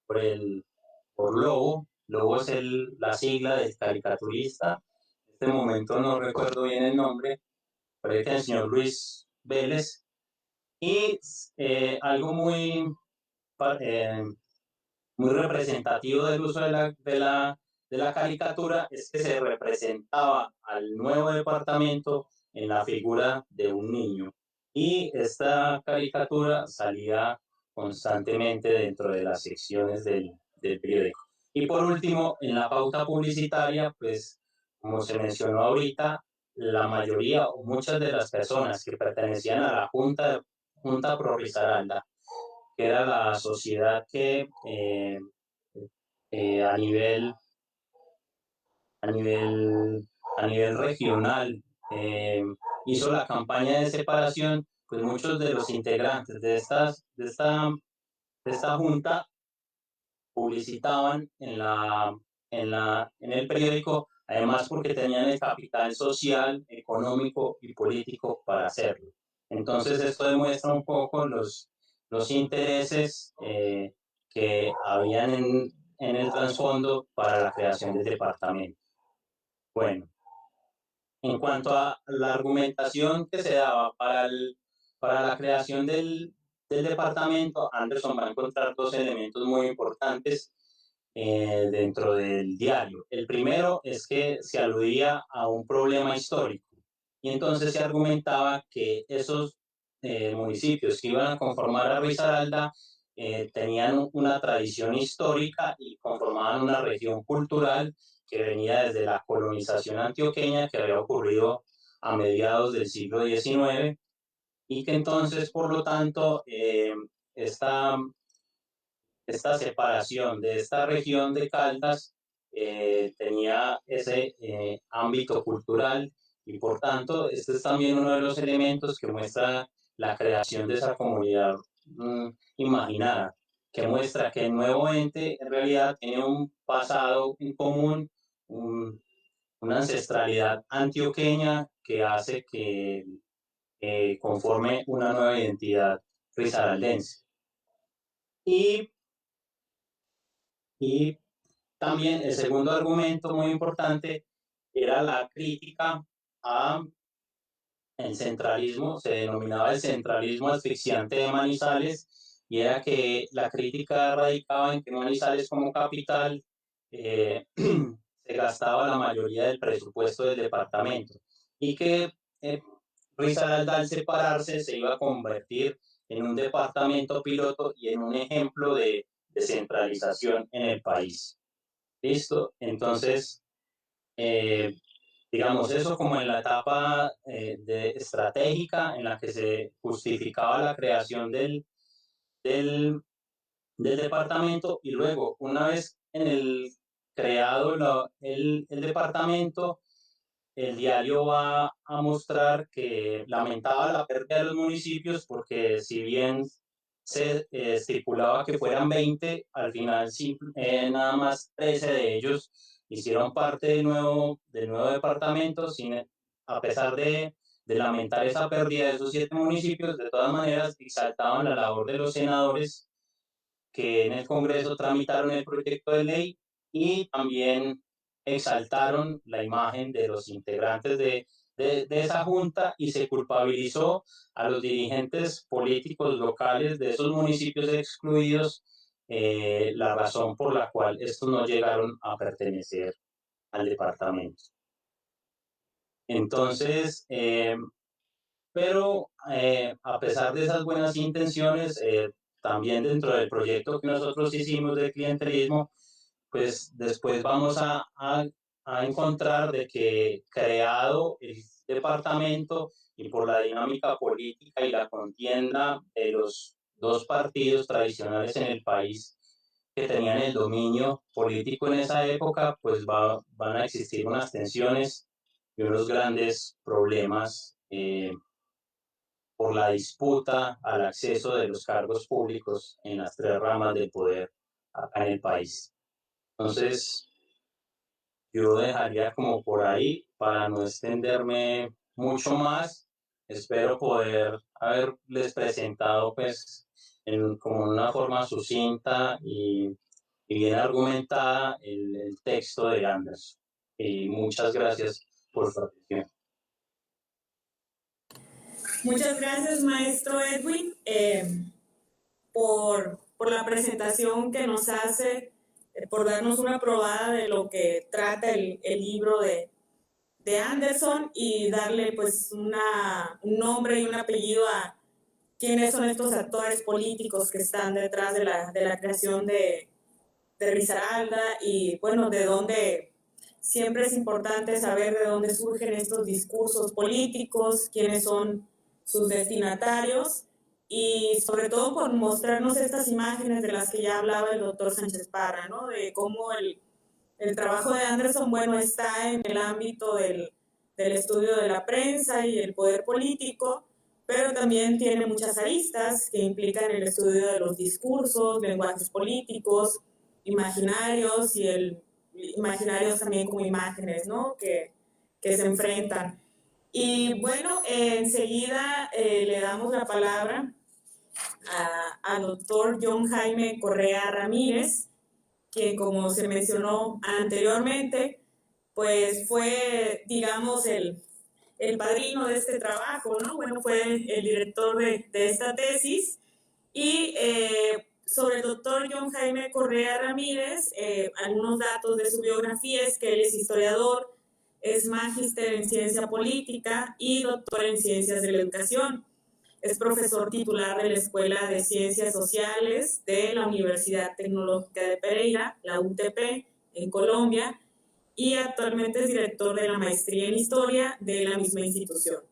por Lobo. Lobo es la sigla del caricaturista. En este momento no recuerdo bien el nombre, parece que el señor Luis Vélez. Y algo muy representativo del uso de la caricatura es que se representaba al nuevo departamento en la figura de un niño, y esta caricatura salía constantemente dentro de las secciones del periódico. Y por último, en la pauta publicitaria, pues como se mencionó ahorita, la mayoría o muchas de las personas que pertenecían a la Junta Pro Risaralda, que era la sociedad que a nivel regional hizo la campaña de separación, pues muchos de los integrantes de esta junta publicitaban en el periódico, además porque tenían el capital social, económico y político para hacerlo. Entonces esto demuestra un poco los intereses que habían en el trasfondo para la creación del departamento. Bueno, en cuanto a la argumentación que se daba para la creación del departamento, Anderson va a encontrar dos elementos muy importantes dentro del diario. El primero es que se aludía a un problema histórico, y entonces se argumentaba que esos municipios que iban a conformar a Risaralda tenían una tradición histórica y conformaban una región cultural que venía desde la colonización antioqueña, que había ocurrido a mediados del siglo XIX, y que entonces, por lo tanto, esta separación de esta región de Caldas tenía ese ámbito cultural, y por tanto este es también uno de los elementos que muestra la creación de esa comunidad imaginada, que muestra que el nuevo ente en realidad tiene un pasado en común, una ancestralidad antioqueña que hace que conforme una nueva identidad risaraldense. Y también el segundo argumento muy importante era la crítica a el centralismo, se denominaba el centralismo asfixiante de Manizales, y era que la crítica radicaba en que Manizales como capital se gastaba la mayoría del presupuesto del departamento y que Risaralda al separarse se iba a convertir en un departamento piloto y en un ejemplo de descentralización en el país. ¿Listo? Entonces, digamos, eso como en la etapa estratégica en la que se justificaba la creación del, del departamento, y luego, una vez en el creado el departamento, el diario va a mostrar que lamentaba la pérdida de los municipios porque si bien se estipulaba que fueran 20, al final nada más 13 de ellos hicieron parte del nuevo departamento, a pesar de lamentar esa pérdida de esos 7 municipios. De todas maneras exaltaban la labor de los senadores que en el Congreso tramitaron el proyecto de ley, y también exaltaron la imagen de los integrantes de esa junta, y se culpabilizó a los dirigentes políticos locales de esos municipios excluidos, la razón por la cual estos no llegaron a pertenecer al departamento. Entonces, pero a pesar de esas buenas intenciones, también dentro del proyecto que nosotros hicimos de clientelismo, pues después vamos a encontrar de que creado el departamento y por la dinámica política y la contienda de los dos partidos tradicionales en el país que tenían el dominio político en esa época, pues van a existir unas tensiones y unos grandes problemas por la disputa al acceso de los cargos públicos en las 3 ramas del poder acá en el país. Entonces, yo dejaría como por ahí para no extenderme mucho más. Espero poder haberles presentado pues como una forma sucinta y bien argumentada el texto de Anderson. Y muchas gracias por su atención. Muchas gracias, maestro Edwin, por la presentación que nos hace, por darnos una probada de lo que trata el libro de Anderson, y darle pues un nombre y un apellido a quiénes son estos actores políticos que están detrás de la creación de Risaralda, y bueno, de dónde siempre es importante saber de dónde surgen estos discursos políticos, quiénes son sus destinatarios, y sobre todo por mostrarnos estas imágenes de las que ya hablaba el doctor Sánchez Parra, ¿no? De cómo el trabajo de Anderson, bueno, está en el ámbito del estudio de la prensa y el poder político, pero también tiene muchas aristas que implican el estudio de los discursos, lenguajes políticos, imaginarios, y imaginarios también como imágenes, ¿no? Que se enfrentan. Y bueno, enseguida le damos la palabra al doctor John Jaime Correa Ramírez, que como se mencionó anteriormente, pues fue, digamos, el padrino de este trabajo, ¿no? Bueno, fue el director de esta tesis. Y sobre el doctor John Jaime Correa Ramírez, algunos datos de su biografía es que él es historiador, es magíster en ciencia política y doctor en ciencias de la educación. Es profesor titular de la Escuela de Ciencias Sociales de la Universidad Tecnológica de Pereira, la UTP, en Colombia, y actualmente es director de la maestría en Historia de la misma institución.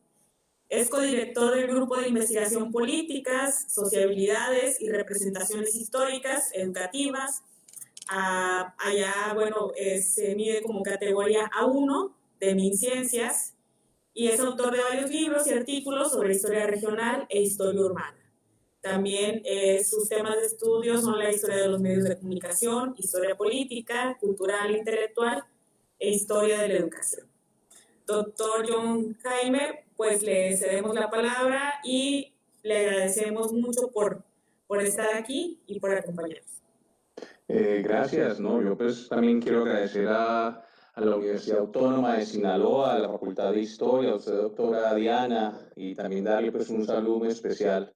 Es codirector del Grupo de Investigación Políticas, Sociabilidades y Representaciones Históricas Educativas. Allá, bueno, se mide como categoría A1 de MinCiencias, y es autor de varios libros y artículos sobre historia regional e historia urbana. También sus temas de estudio son la historia de los medios de comunicación, historia política, cultural, intelectual e historia de la educación. Doctor John Jaime, pues le cedemos la palabra y le agradecemos mucho por estar aquí y por acompañarnos. Gracias, ¿no? Yo pues también quiero agradecer a la Universidad Autónoma de Sinaloa, a la Facultad de Historia, a usted, doctora Diana, y también darle pues un saludo muy especial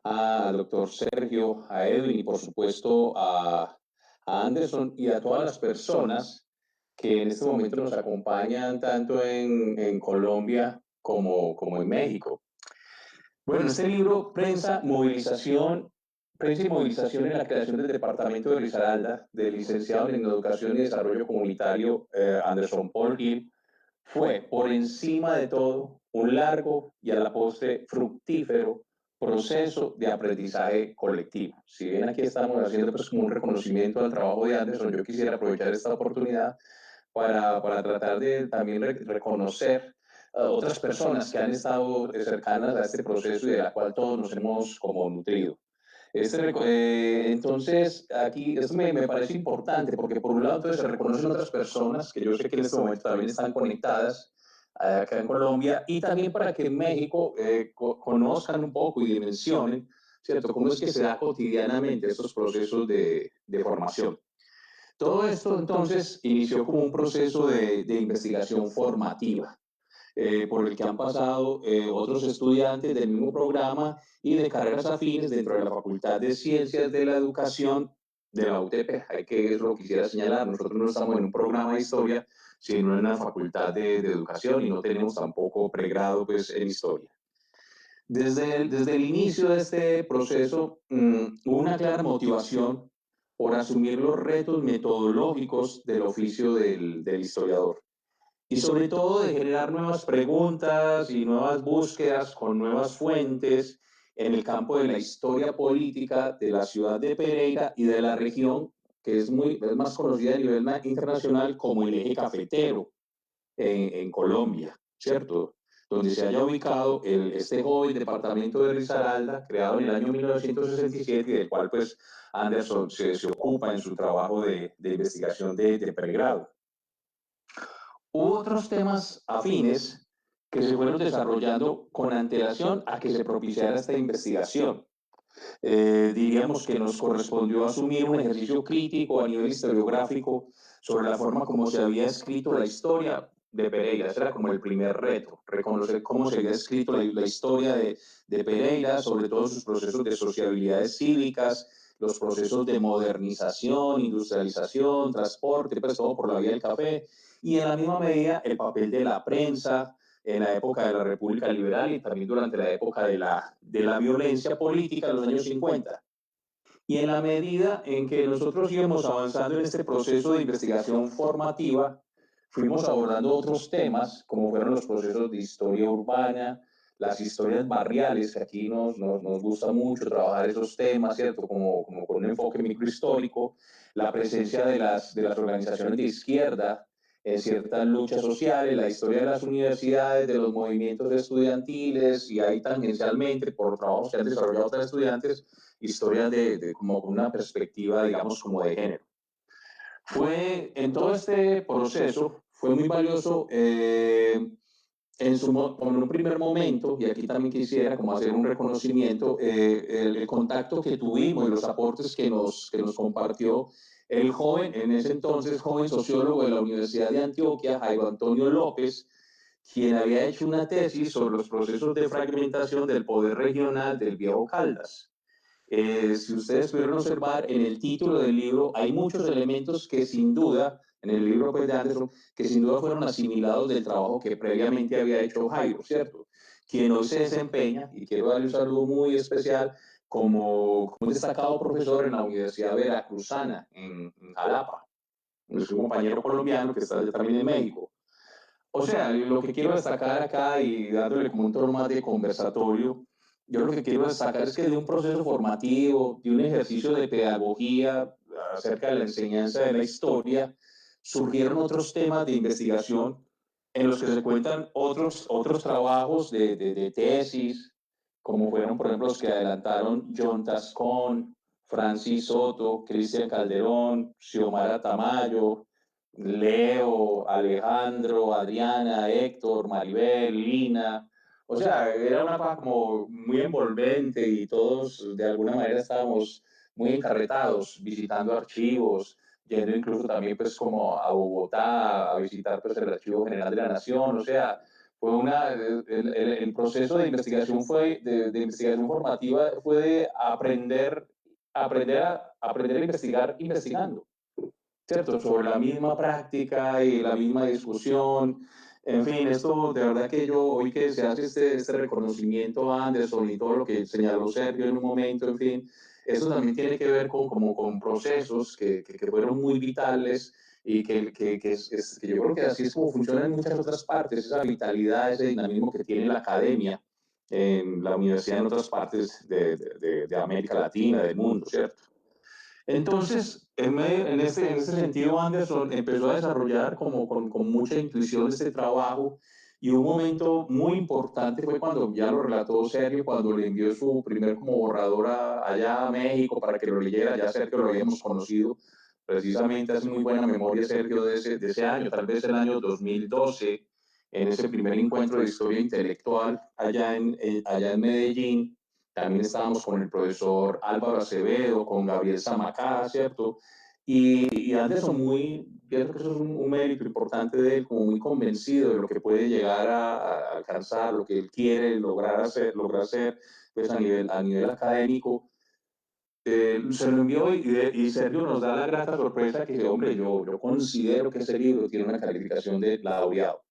al doctor Sergio, a Edwin y por supuesto a Anderson y a todas las personas que en este momento nos acompañan tanto en Colombia como en México. Bueno, este libro, Prensa y Movilización en la creación del Departamento de Risaralda, del licenciado en Educación y Desarrollo Comunitario Anderson Paul Hill, fue, por encima de todo, un largo y a la postre fructífero proceso de aprendizaje colectivo. Si bien aquí estamos haciendo pues como un reconocimiento al trabajo de Anderson, yo quisiera aprovechar esta oportunidad para tratar de también reconocer otras personas que han estado cercanas a este proceso y de la cual todos nos hemos como nutrido. Entonces, aquí esto me parece importante porque por un lado entonces se reconocen otras personas que yo sé que en este momento también están conectadas acá en Colombia y también para que en México conozcan un poco y dimensionen, ¿cierto?, cómo es que se da cotidianamente estos procesos de formación. Todo esto entonces inició como un proceso de investigación formativa. Por el que han pasado otros estudiantes del mismo programa y de carreras afines dentro de la Facultad de Ciencias de la Educación de la UTP. Hay que eso lo quisiera señalar, nosotros no estamos en un programa de historia, sino en una facultad de educación y no tenemos tampoco pregrado pues, en historia. Desde el inicio de este proceso hubo una clara motivación por asumir los retos metodológicos del oficio del historiador. Y sobre todo de generar nuevas preguntas y nuevas búsquedas con nuevas fuentes en el campo de la historia política de la ciudad de Pereira y de la región, que es más conocida a nivel internacional como el eje cafetero en Colombia, ¿cierto? Donde se haya ubicado este joven departamento de Risaralda, creado en el año 1967 y del cual pues Anderson se ocupa en su trabajo de investigación de pregrado. Hubo otros temas afines que se fueron desarrollando con antelación a que se propiciara esta investigación. Diríamos que nos correspondió asumir un ejercicio crítico a nivel historiográfico sobre la forma como se había escrito la historia de Pereira. Ese era como el primer reto, reconocer cómo se había escrito la historia de Pereira, sobre todo sus procesos de sociabilidades cívicas, los procesos de modernización, industrialización, transporte, pues todo por la vía del café, y en la misma medida el papel de la prensa en la época de la República Liberal y también durante la época de la violencia política de los años 50. Y en la medida en que nosotros íbamos avanzando en este proceso de investigación formativa, fuimos abordando otros temas, como fueron los procesos de historia urbana, las historias barriales, que aquí nos gusta mucho trabajar esos temas, ¿cierto? Como con un enfoque microhistórico, la presencia de las organizaciones de izquierda en ciertas luchas sociales, la historia de las universidades, de los movimientos estudiantiles, y ahí tangencialmente, por trabajos que han desarrollado otros estudiantes, historias como con una perspectiva, digamos, como de género. Fue en todo este proceso, fue muy valioso en un primer momento, y aquí también quisiera como hacer un reconocimiento, el contacto que tuvimos y los aportes que nos compartió el joven, en ese entonces joven sociólogo de la Universidad de Antioquia, Jairo Antonio López, quien había hecho una tesis sobre los procesos de fragmentación del poder regional del Viejo Caldas. Si ustedes pudieron observar en el título del libro, hay muchos elementos que sin duda, en el libro pues, de Anderson, que sin duda fueron asimilados del trabajo que previamente había hecho Jairo, ¿cierto? Quien hoy se desempeña, y quiero darle un saludo muy especial, como un destacado profesor en la Universidad Veracruzana, en Jalapa. Es un compañero colombiano que está también en México. O sea, lo que quiero destacar acá y dándole como un tono más de conversatorio, yo lo que quiero destacar es que de un proceso formativo, de un ejercicio de pedagogía acerca de la enseñanza de la historia, surgieron otros temas de investigación en los que se cuentan otros trabajos de tesis, como fueron, por ejemplo, los que adelantaron John Tascón, Francis Soto, Cristian Calderón, Xiomara Tamayo, Leo, Alejandro, Adriana, Héctor, Maribel, Lina. O sea, era una cosa como muy envolvente y todos de alguna manera estábamos muy encarretados visitando archivos, yendo incluso también pues como a Bogotá a visitar pues el Archivo General de la Nación. O sea, fue el proceso de investigación de investigación formativa fue de aprender a investigar investigando, ¿cierto? Sobre la misma práctica y la misma discusión. En fin, esto de verdad que hoy que se hace este reconocimiento a Anderson y todo lo que señaló Sergio en un momento, en fin, eso también tiene que ver con procesos que fueron muy vitales y que yo creo que así es como funciona en muchas otras partes, esa vitalidad, ese dinamismo que tiene la academia en la universidad en otras partes de América Latina, del mundo, ¿cierto? Entonces, en este sentido, Anderson empezó a desarrollar con mucha intuición este trabajo y un momento muy importante fue cuando ya lo relató Sergio, cuando le envió su primer como borrador allá a México para que lo leyera. Ya Sergio lo habíamos conocido precisamente, hace muy buena memoria Sergio de ese año, tal vez el año 2012, en ese primer encuentro de historia intelectual allá en Medellín. También estábamos con el profesor Álvaro Acevedo, con Gabriel Zamacá, ¿cierto? Y Anderson pienso que eso es un mérito importante de él, como muy convencido de lo que puede llegar a alcanzar, lo que él quiere lograr hacer pues a nivel académico. Se lo envió y Sergio nos da la grata sorpresa que dice, hombre, yo considero que ese libro tiene una calificación de laureado.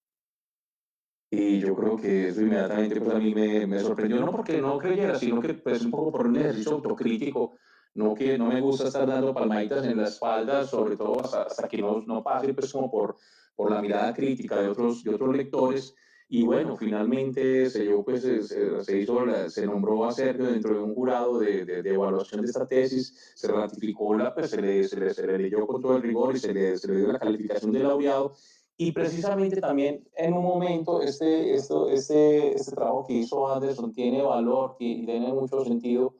Y yo creo que eso inmediatamente pues a mí me sorprendió, no porque no creyera, sino que pues un poco por un ejercicio autocrítico, no me gusta estar dando palmaditas en la espalda, sobre todo hasta que no pase pues como por la mirada crítica de otros lectores. Y bueno, finalmente se nombró a Sergio dentro de un jurado de evaluación de esta tesis, se ratificó, pues se le leyó con todo el rigor y se le dio la calificación de laureado. Y precisamente también en un momento este trabajo que hizo Anderson tiene valor, tiene mucho sentido,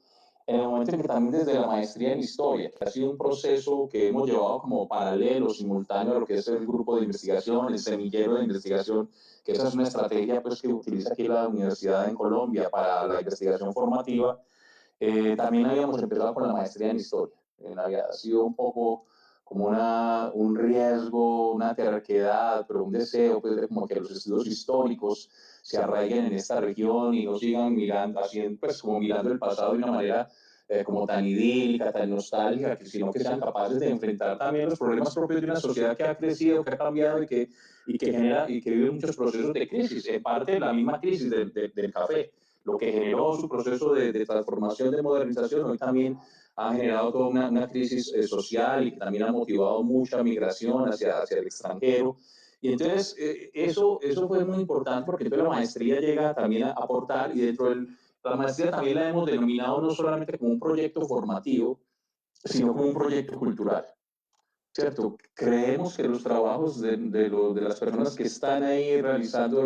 en el momento en que también desde la maestría en historia, que ha sido un proceso que hemos llevado como paralelo, simultáneo a lo que es el grupo de investigación, el semillero de investigación, que esa es una estrategia pues, que utiliza aquí la universidad en Colombia para la investigación formativa. También habíamos empezado con la maestría en historia. Había sido un poco como un riesgo, una terquedad, pero un deseo, pues, de como que los estudios históricos se arraiguen en esta región y no sigan mirando, haciendo, pues, como mirando el pasado de una manera como tan idílica, tan nostálgica, sino que sean capaces de enfrentar también los problemas propios de una sociedad que ha crecido, que ha cambiado y que vive muchos procesos de crisis, en parte de la misma crisis del café, lo que generó su proceso de transformación, de modernización, hoy también ha generado toda una crisis social y que también ha motivado mucha migración hacia el extranjero. Y entonces eso fue muy importante porque entonces la maestría llega también a aportar y dentro de la maestría también la hemos denominado no solamente como un proyecto formativo, sino como un proyecto cultural. ¿Cierto? Creemos que los trabajos de las personas que están ahí realizando,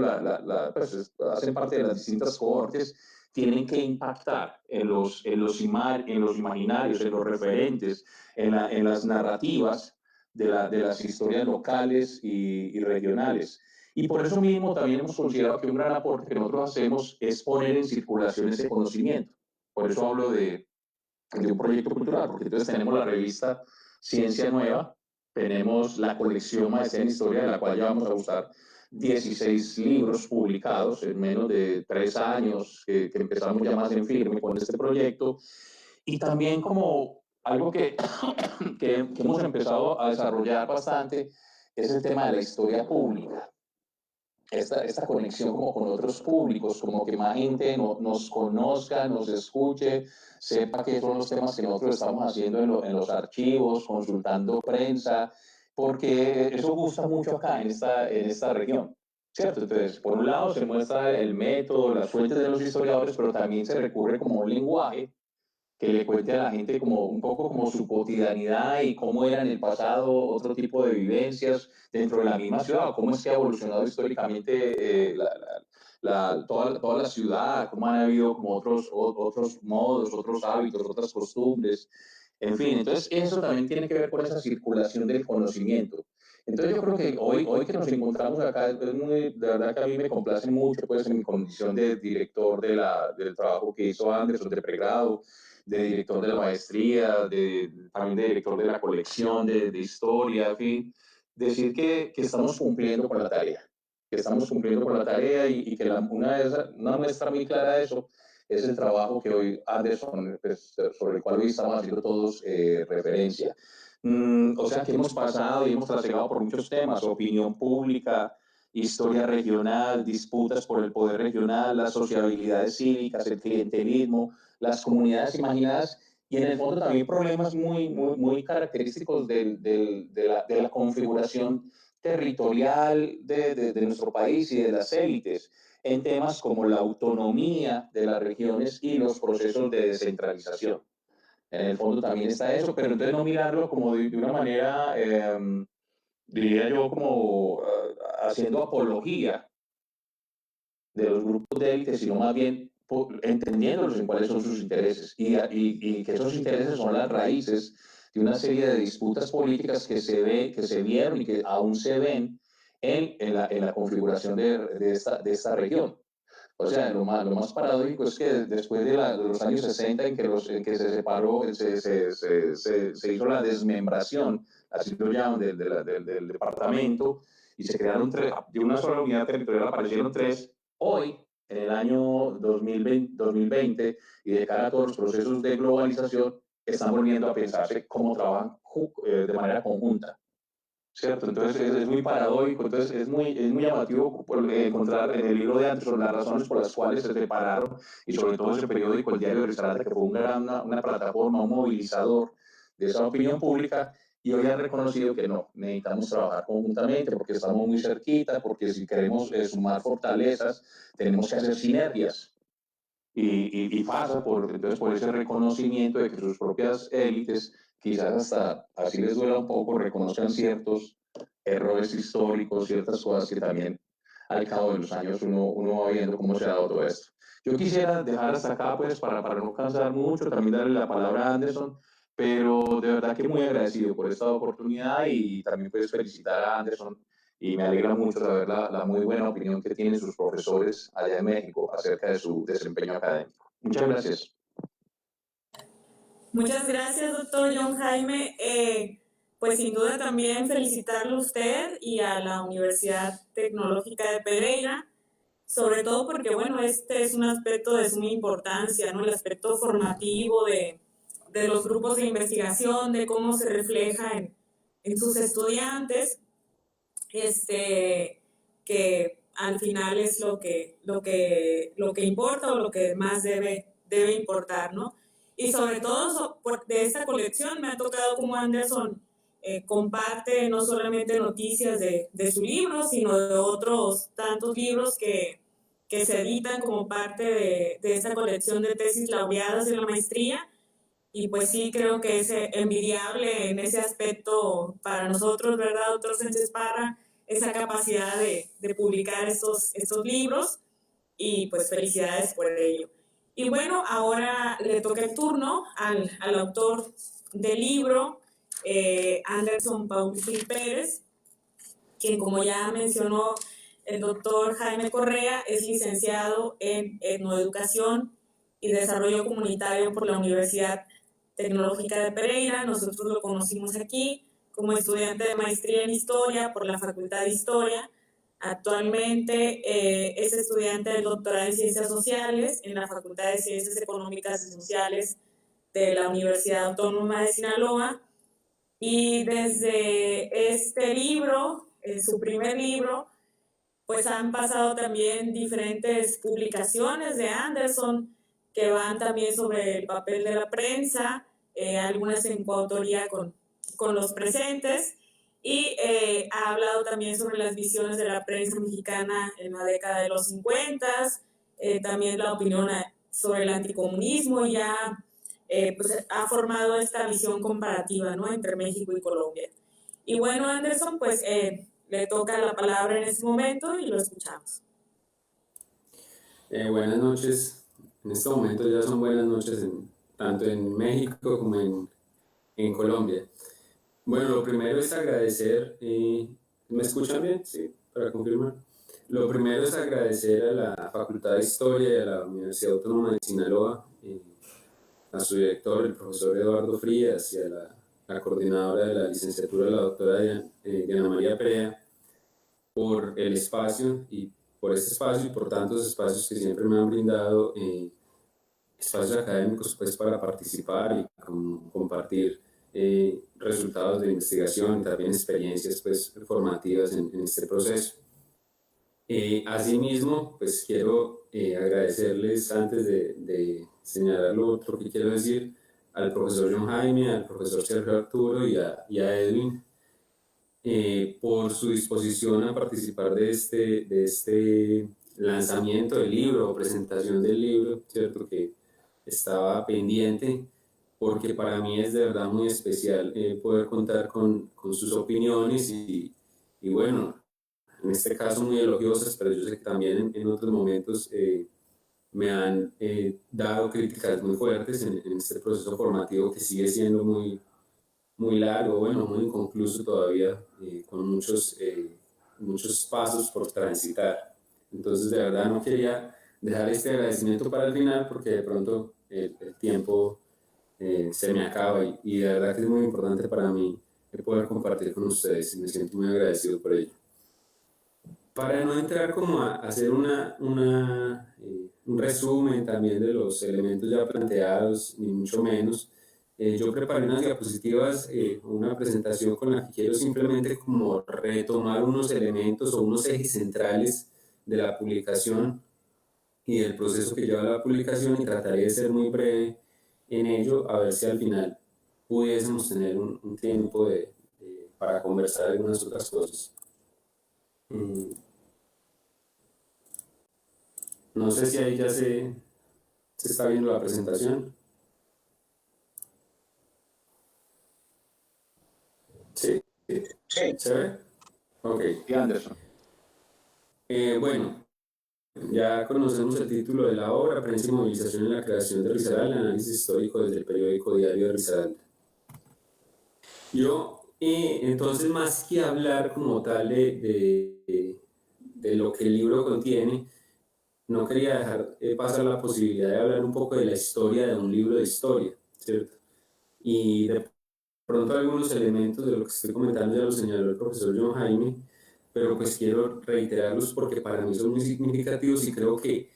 pues, hacen parte de las distintas cohortes, tienen que impactar en los imaginarios, en los referentes, en las narrativas de las historias locales y regionales. Y por eso mismo también hemos considerado que un gran aporte que nosotros hacemos es poner en circulación ese conocimiento. Por eso hablo de un proyecto cultural, porque entonces tenemos la revista Ciencia Nueva, tenemos la colección Maestría en Historia, de la cual ya vamos a usar 16 libros publicados en menos de 3 años, que empezamos ya más en firme con este proyecto, y también como algo que hemos empezado a desarrollar bastante es el tema de la historia pública. Esta conexión como con otros públicos, como que más gente nos conozca, nos escuche, sepa qué son los temas que nosotros estamos haciendo en los archivos, consultando prensa, porque eso gusta mucho acá en esta región, ¿cierto? Entonces, por un lado se muestra el método, las fuentes de los historiadores, pero también se recurre como un lenguaje que le cuente a la gente como un poco como su cotidianidad y cómo era en el pasado otro tipo de vivencias dentro de la misma ciudad, cómo es que ha evolucionado históricamente toda la ciudad, cómo han habido como otros modos, otros hábitos, otras costumbres, en fin, entonces eso también tiene que ver con esa circulación del conocimiento. Entonces yo creo que hoy que nos encontramos acá, de verdad que a mí me complace mucho, pues en mi condición de director del trabajo que hizo Anderson de pregrado, de director de la maestría, también de director de la colección de historia, en fin, decir que estamos cumpliendo con la tarea, que estamos cumpliendo con la tarea y que una muestra muy clara de eso es el trabajo que hoy Anderson, pues, sobre el cual hoy estamos haciendo todos referencia. O sea que hemos pasado y hemos trasegado por muchos temas: opinión pública, historia regional, disputas por el poder regional, las sociabilidades cívicas, el clientelismo, las comunidades imaginadas y en el fondo también problemas muy característicos de la configuración territorial de nuestro país y de las élites, en temas como la autonomía de las regiones y los procesos de descentralización. En el fondo también está eso, pero entonces no mirarlo como de una manera, diría yo, como haciendo apología de los grupos de élite, sino más bien entendiéndolos en cuáles son sus intereses y que esos intereses son las raíces de una serie de disputas políticas que se vieron y que aún se ven en la configuración de esta región. O sea, lo más paradójico es que después de los años 60 en que se separó, se hizo la desmembración, así lo llaman, del departamento, y se crearon de una sola unidad territorial aparecieron tres. Hoy, en el año 2020, y de cara a todos los procesos de globalización, están volviendo a pensarse cómo trabajan de manera conjunta. ¿Cierto? Entonces es muy paradójico, entonces es muy llamativo encontrar en el libro de Anderson las razones por las cuales se separaron y sobre todo ese periódico, el Diario de Risaralda, que fue una plataforma, un movilizador de esa opinión pública, y hoy han reconocido que no, necesitamos trabajar conjuntamente porque estamos muy cerquita, porque si queremos sumar fortalezas, tenemos que hacer sinergias. Y pasa entonces por ese reconocimiento de que sus propias élites, quizás hasta así les duela un poco, reconozcan ciertos errores históricos, ciertas cosas que también al cabo de los años uno va viendo cómo se ha dado todo esto. Yo quisiera dejar hasta acá, pues, para no cansar mucho, también darle la palabra a Anderson, pero de verdad que muy agradecido por esta oportunidad y también puedes felicitar a Anderson y me alegra mucho saber la muy buena opinión que tienen sus profesores allá en México acerca de su desempeño académico. Muchas gracias. Muchas gracias, doctor John Jaime. Pues sin duda también felicitarlo a usted y a la Universidad Tecnológica de Pereira, sobre todo porque, bueno, este es un aspecto de suma importancia, ¿no? El aspecto formativo de los grupos de investigación, de cómo se refleja en sus estudiantes, que al final es lo que importa o lo que más debe importar, ¿no? Y sobre todo de esta colección me ha tocado como Anderson comparte no solamente noticias de su libro, sino de otros tantos libros que se editan como parte de esta colección de tesis laureadas en la maestría. Y pues sí, creo que es envidiable en ese aspecto para nosotros, ¿verdad, doctor Sánchez Parra? Esa capacidad de publicar estos libros y pues felicidades por ello. Y bueno, ahora le toca el turno al autor del libro, Anderson Paul Gil Pérez, quien, como ya mencionó el doctor Jaime Correa, es licenciado en Etnoeducación y Desarrollo Comunitario por la Universidad Tecnológica de Pereira. Nosotros lo conocimos aquí como estudiante de maestría en Historia por la Facultad de Historia. Actualmente es estudiante del doctorado en Ciencias Sociales en la Facultad de Ciencias Económicas y Sociales de la Universidad Autónoma de Sinaloa. Y desde este libro, su primer libro, pues han pasado también diferentes publicaciones de Anderson que van también sobre el papel de la prensa, algunas en coautoría con los presentes, y ha hablado también sobre las visiones de la prensa mexicana en la década de los 50, también la opinión sobre el anticomunismo ya pues ha formado esta visión comparativa, ¿no?, entre México y Colombia. Y bueno, Anderson, pues le toca la palabra en este momento y lo escuchamos. Buenas noches. En este momento ya son buenas noches tanto en México como en Colombia. Bueno, lo primero es agradecer, ¿me escuchan bien? Sí, para confirmar. Lo primero es agradecer a la Facultad de Historia y a la Universidad Autónoma de Sinaloa, a su director, el profesor Eduardo Frías, y a la coordinadora de la licenciatura, la doctora Diana María Perea, por el espacio y por este espacio y por tantos espacios que siempre me han brindado, espacios académicos pues, para participar y compartir resultados de investigación y también experiencias pues, formativas en este proceso. Asimismo, pues quiero agradecerles, antes de señalar lo otro que quiero decir, al profesor John Jaime, al profesor Sergio Arturo y a Edwin, por su disposición a participar de este lanzamiento del libro o presentación del libro, ¿cierto? Que estaba pendiente, porque para mí es de verdad muy especial poder contar con sus opiniones y bueno, en este caso muy elogiosas, pero yo sé que también en otros momentos me han dado críticas muy fuertes en este proceso formativo que sigue siendo muy largo, bueno, muy inconcluso todavía, con muchos pasos por transitar. Entonces, de verdad, no quería dejar este agradecimiento para el final porque de pronto el tiempo se me acaba y de verdad que es muy importante para mí poder compartir con ustedes y me siento muy agradecido por ello. Para no entrar como a hacer un resumen también de los elementos ya planteados, ni mucho menos, yo preparé unas diapositivas, una presentación con la que quiero simplemente como retomar unos elementos o unos ejes centrales de la publicación y del proceso que lleva la publicación, y trataré de ser muy breve en ello, a ver si al final pudiésemos tener un tiempo para conversar algunas otras cosas. No sé si ahí ya se está viendo la presentación. ¿Sí? Sí, ¿Se ve? Ok. sí, Anderson. Bueno, ya conocemos el título de la obra: Prensa y movilización en la creación de Risaralda, análisis histórico desde el periódico Diario de Risaralda. Yo, entonces, más que hablar como tal de lo que el libro contiene, no quería dejar pasar la posibilidad de hablar un poco de la historia de un libro de historia, ¿cierto? Y de pronto algunos elementos de lo que estoy comentando ya lo señaló el profesor John Jaime, pero pues quiero reiterarlos porque para mí son muy significativos y creo que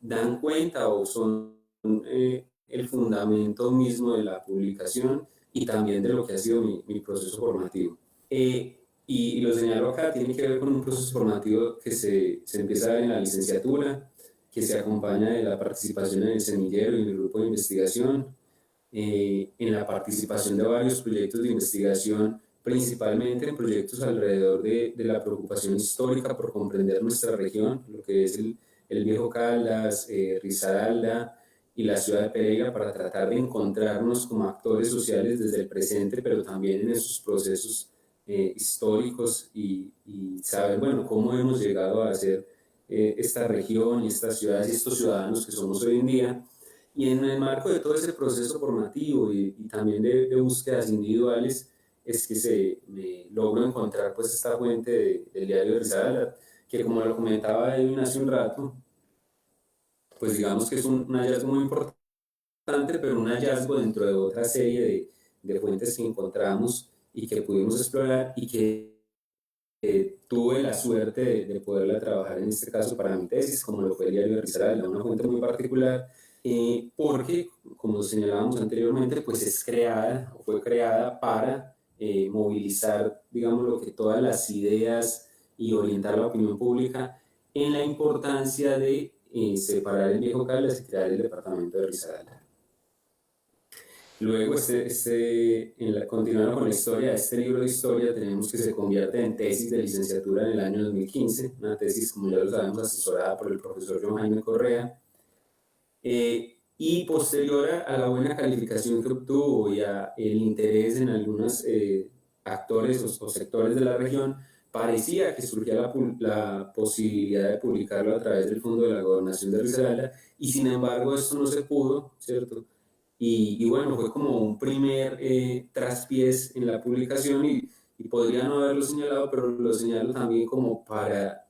dan cuenta o son el fundamento mismo de la publicación y también de lo que ha sido mi proceso formativo. Y lo señalo acá, tiene que ver con un proceso formativo que se empieza en la licenciatura, que se acompaña de la participación en el semillero y en el grupo de investigación, en la participación de varios proyectos de investigación, principalmente en proyectos alrededor de la preocupación histórica por comprender nuestra región, lo que es el Viejo Caldas, Risaralda y la ciudad de Pereira, para tratar de encontrarnos como actores sociales desde el presente, pero también en esos procesos históricos y saber, bueno, cómo hemos llegado a ser esta región y estas ciudades y estos ciudadanos que somos hoy en día. Y en el marco de todo ese proceso formativo y también de búsquedas individuales, es que me logro encontrar pues esta fuente del Diario de Risaralda, que, como lo comentaba Edwin hace un rato, pues digamos que es un hallazgo muy importante, pero un hallazgo dentro de otra serie de fuentes que encontramos y que pudimos explorar y que tuve la suerte de poderla trabajar, en este caso para mi tesis, como lo fue el Diario de Risaralda, una fuente muy particular, porque, como señalábamos anteriormente, pues es creada o fue creada para movilizar, digamos, lo que todas las ideas y orientar la opinión pública en la importancia de separar el Viejo Caldas y crear el departamento de Risaralda. Luego, continuando con la historia, este libro de historia tenemos que se convierte en tesis de licenciatura en el año 2015, una tesis, como ya lo sabemos, asesorada por el profesor John Jaime Correa, y posterior a la buena calificación que obtuvo y a el interés en algunos actores o sectores de la región, parecía que surgía la posibilidad de publicarlo a través del Fondo de la Gobernación de Risaralda, y sin embargo esto no se pudo, ¿cierto? Y bueno, fue como un primer traspiés en la publicación, y podría no haberlo señalado, pero lo señalo también como para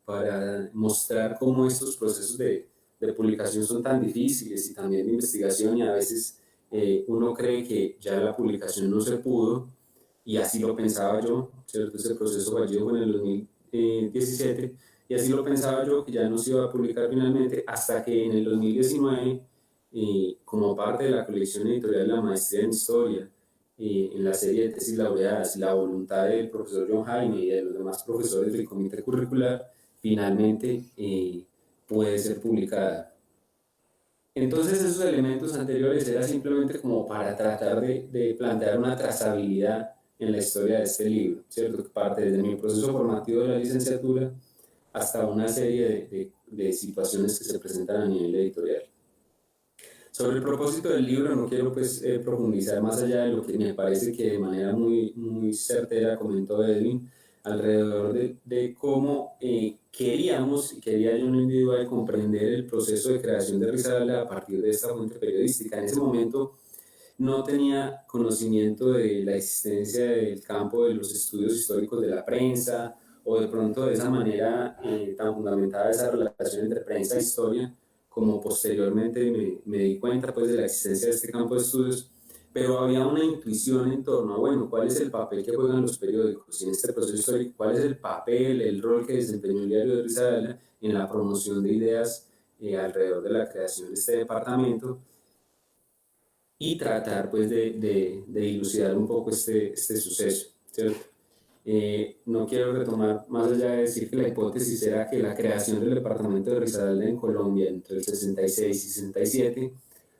mostrar cómo estos procesos de publicación son tan difíciles y también de investigación, y a veces uno cree que ya la publicación no se pudo, y así lo pensaba yo, ¿cierto? Ese proceso fallido fue en el 2017, y así lo pensaba yo, que ya no se iba a publicar finalmente, hasta que en el 2019, como parte de la colección editorial de la maestría en Historia, en la serie de tesis laureadas, la voluntad del profesor John Jaime y de los demás profesores del comité curricular, finalmente puede ser publicada. Entonces esos elementos anteriores era simplemente como para tratar de plantear una trazabilidad en la historia de este libro, ¿cierto? Que parte desde mi proceso formativo de la licenciatura hasta una serie de situaciones que se presentan a nivel editorial. Sobre el propósito del libro no quiero pues profundizar más allá de lo que me parece que de manera muy certera comentó Edwin, alrededor de cómo queríamos, y quería yo en lo individual, comprender el proceso de creación de Risaralda a partir de esta fuente periodística. En ese momento no tenía conocimiento de la existencia del campo de los estudios históricos de la prensa, o de pronto de esa manera tan fundamentada esa relación entre prensa e historia, como posteriormente me di cuenta pues de la existencia de este campo de estudios. Pero había una intuición en torno a, bueno, ¿cuál es el papel que juegan los periódicos en este proceso histórico? ¿Cuál es el papel, el rol que desempeñó el diario de Risaralda en la promoción de ideas alrededor de la creación de este departamento? Y tratar pues de dilucidar un poco este suceso, ¿cierto? No quiero retomar más allá de decir que la hipótesis era que la creación del departamento de Risaralda en Colombia entre el 66 y 67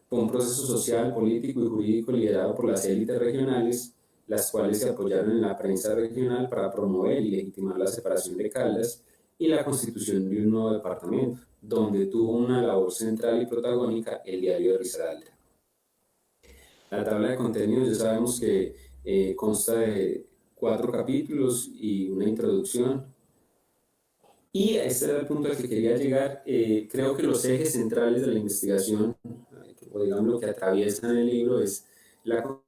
fue un proceso social, político y jurídico liderado por las élites regionales, las cuales se apoyaron en la prensa regional para promover y legitimar la separación de Caldas y la constitución de un nuevo departamento, donde tuvo una labor central y protagónica el diario de Risaralda. La tabla de contenidos ya sabemos que consta de 4 capítulos y una introducción. Y este era el punto al que quería llegar. Creo que los ejes centrales de la investigación, o digamos lo que atraviesan el libro, es la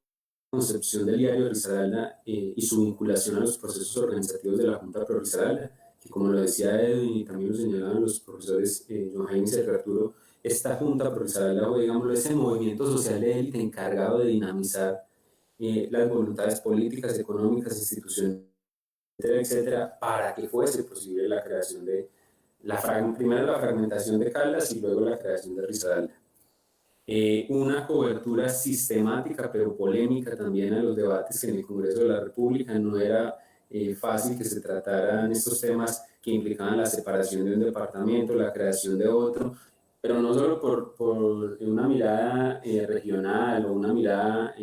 concepción del diario de Risaralda y su vinculación a los procesos organizativos de la Junta Pro Risaralda, que como lo decía Edwin y también lo señalaban los profesores John Jaime y Sergio Arturo, esta Junta Pro Risaralda fue, digámoslo, ese movimiento social de élite encargado de dinamizar las voluntades políticas, económicas, institucionales, etcétera, para que fuese posible la creación de, primero la fragmentación de Caldas y luego la creación de Risaralda. Una cobertura sistemática pero polémica también a los debates que en el Congreso de la República. No era fácil que se trataran estos temas que implicaban la separación de un departamento, la creación de otro, pero no solo por una mirada regional o una mirada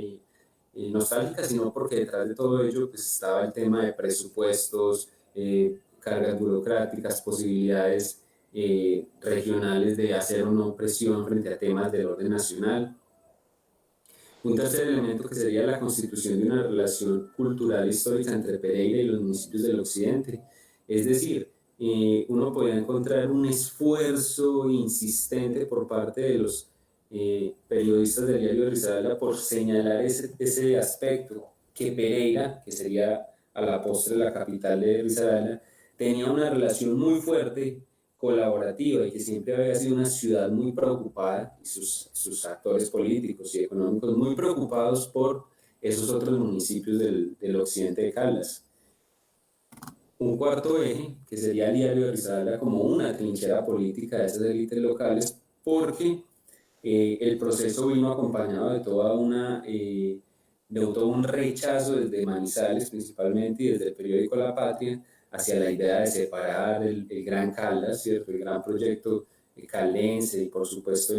nostálgica, sino porque detrás de todo ello pues, estaba el tema de presupuestos, cargas burocráticas, posibilidades regionales de hacer una presión frente a temas del orden nacional. Un tercer elemento que sería la constitución de una relación cultural histórica entre Pereira y los municipios del occidente. Es decir, uno podía encontrar un esfuerzo insistente por parte de los periodistas del diario de Risaralda por señalar ese aspecto, que Pereira, que sería a la postre la capital de Risaralda, tenía una relación muy fuerte, colaborativa, y que siempre había sido una ciudad muy preocupada, y sus actores políticos y económicos muy preocupados por esos otros municipios del occidente de Caldas. Un cuarto eje, que sería el diario de Risaralda como una trinchera política de esas élites locales, porque el proceso vino acompañado de todo un rechazo desde Manizales principalmente y desde el periódico La Patria hacia la idea de separar el Gran Caldas, ¿cierto? El gran proyecto caldense, y por supuesto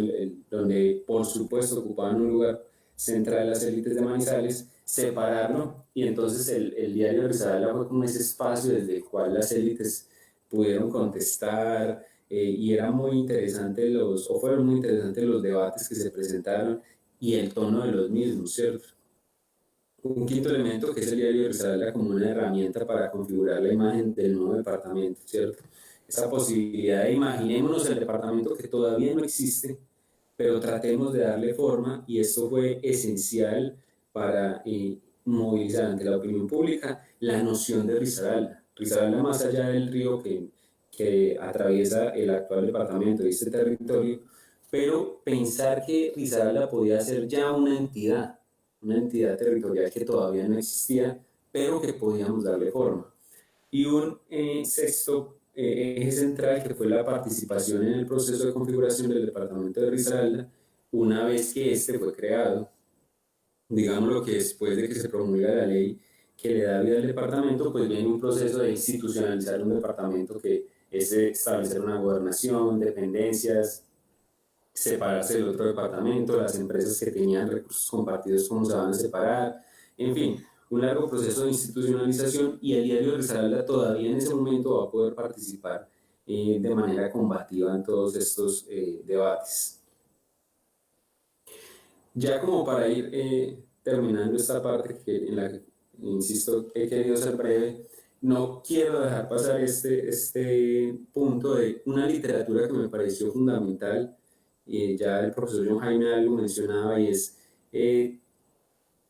donde por supuesto ocupaban un lugar central las élites de Manizales, separarlo, y entonces el diario de Risaralda fue como ese espacio desde el cual las élites pudieron contestar, y era muy interesante o fueron muy interesantes los debates que se presentaron y el tono de los mismos, ¿cierto? Un quinto elemento que es el diario de Risaralda como una herramienta para configurar la imagen del nuevo departamento, ¿cierto? Esa posibilidad de imaginémonos el departamento que todavía no existe, pero tratemos de darle forma, y esto fue esencial para movilizar ante la opinión pública la noción de Risaralda. Risaralda, más allá del río que atraviesa el actual departamento y este territorio, pero pensar que Risaralda podía ser ya una entidad territorial que todavía no existía, pero que podíamos darle forma. Y un sexto eje central, que fue la participación en el proceso de configuración del departamento de Risaralda, una vez que este fue creado. Digamos lo que después de que se promulga la ley que le da vida al departamento, pues viene un proceso de institucionalizar un departamento, que es establecer una gobernación, dependencias, separarse del otro departamento, las empresas que tenían recursos compartidos, cómo se van a separar, en fin, un largo proceso de institucionalización, y el diario de Risaralda todavía en ese momento va a poder participar de manera combativa en todos estos debates. Ya como para ir terminando esta parte en la que, insisto, he querido ser breve, no quiero dejar pasar este punto de una literatura que me pareció fundamental, y ya el profesor John Jaime lo mencionaba, y es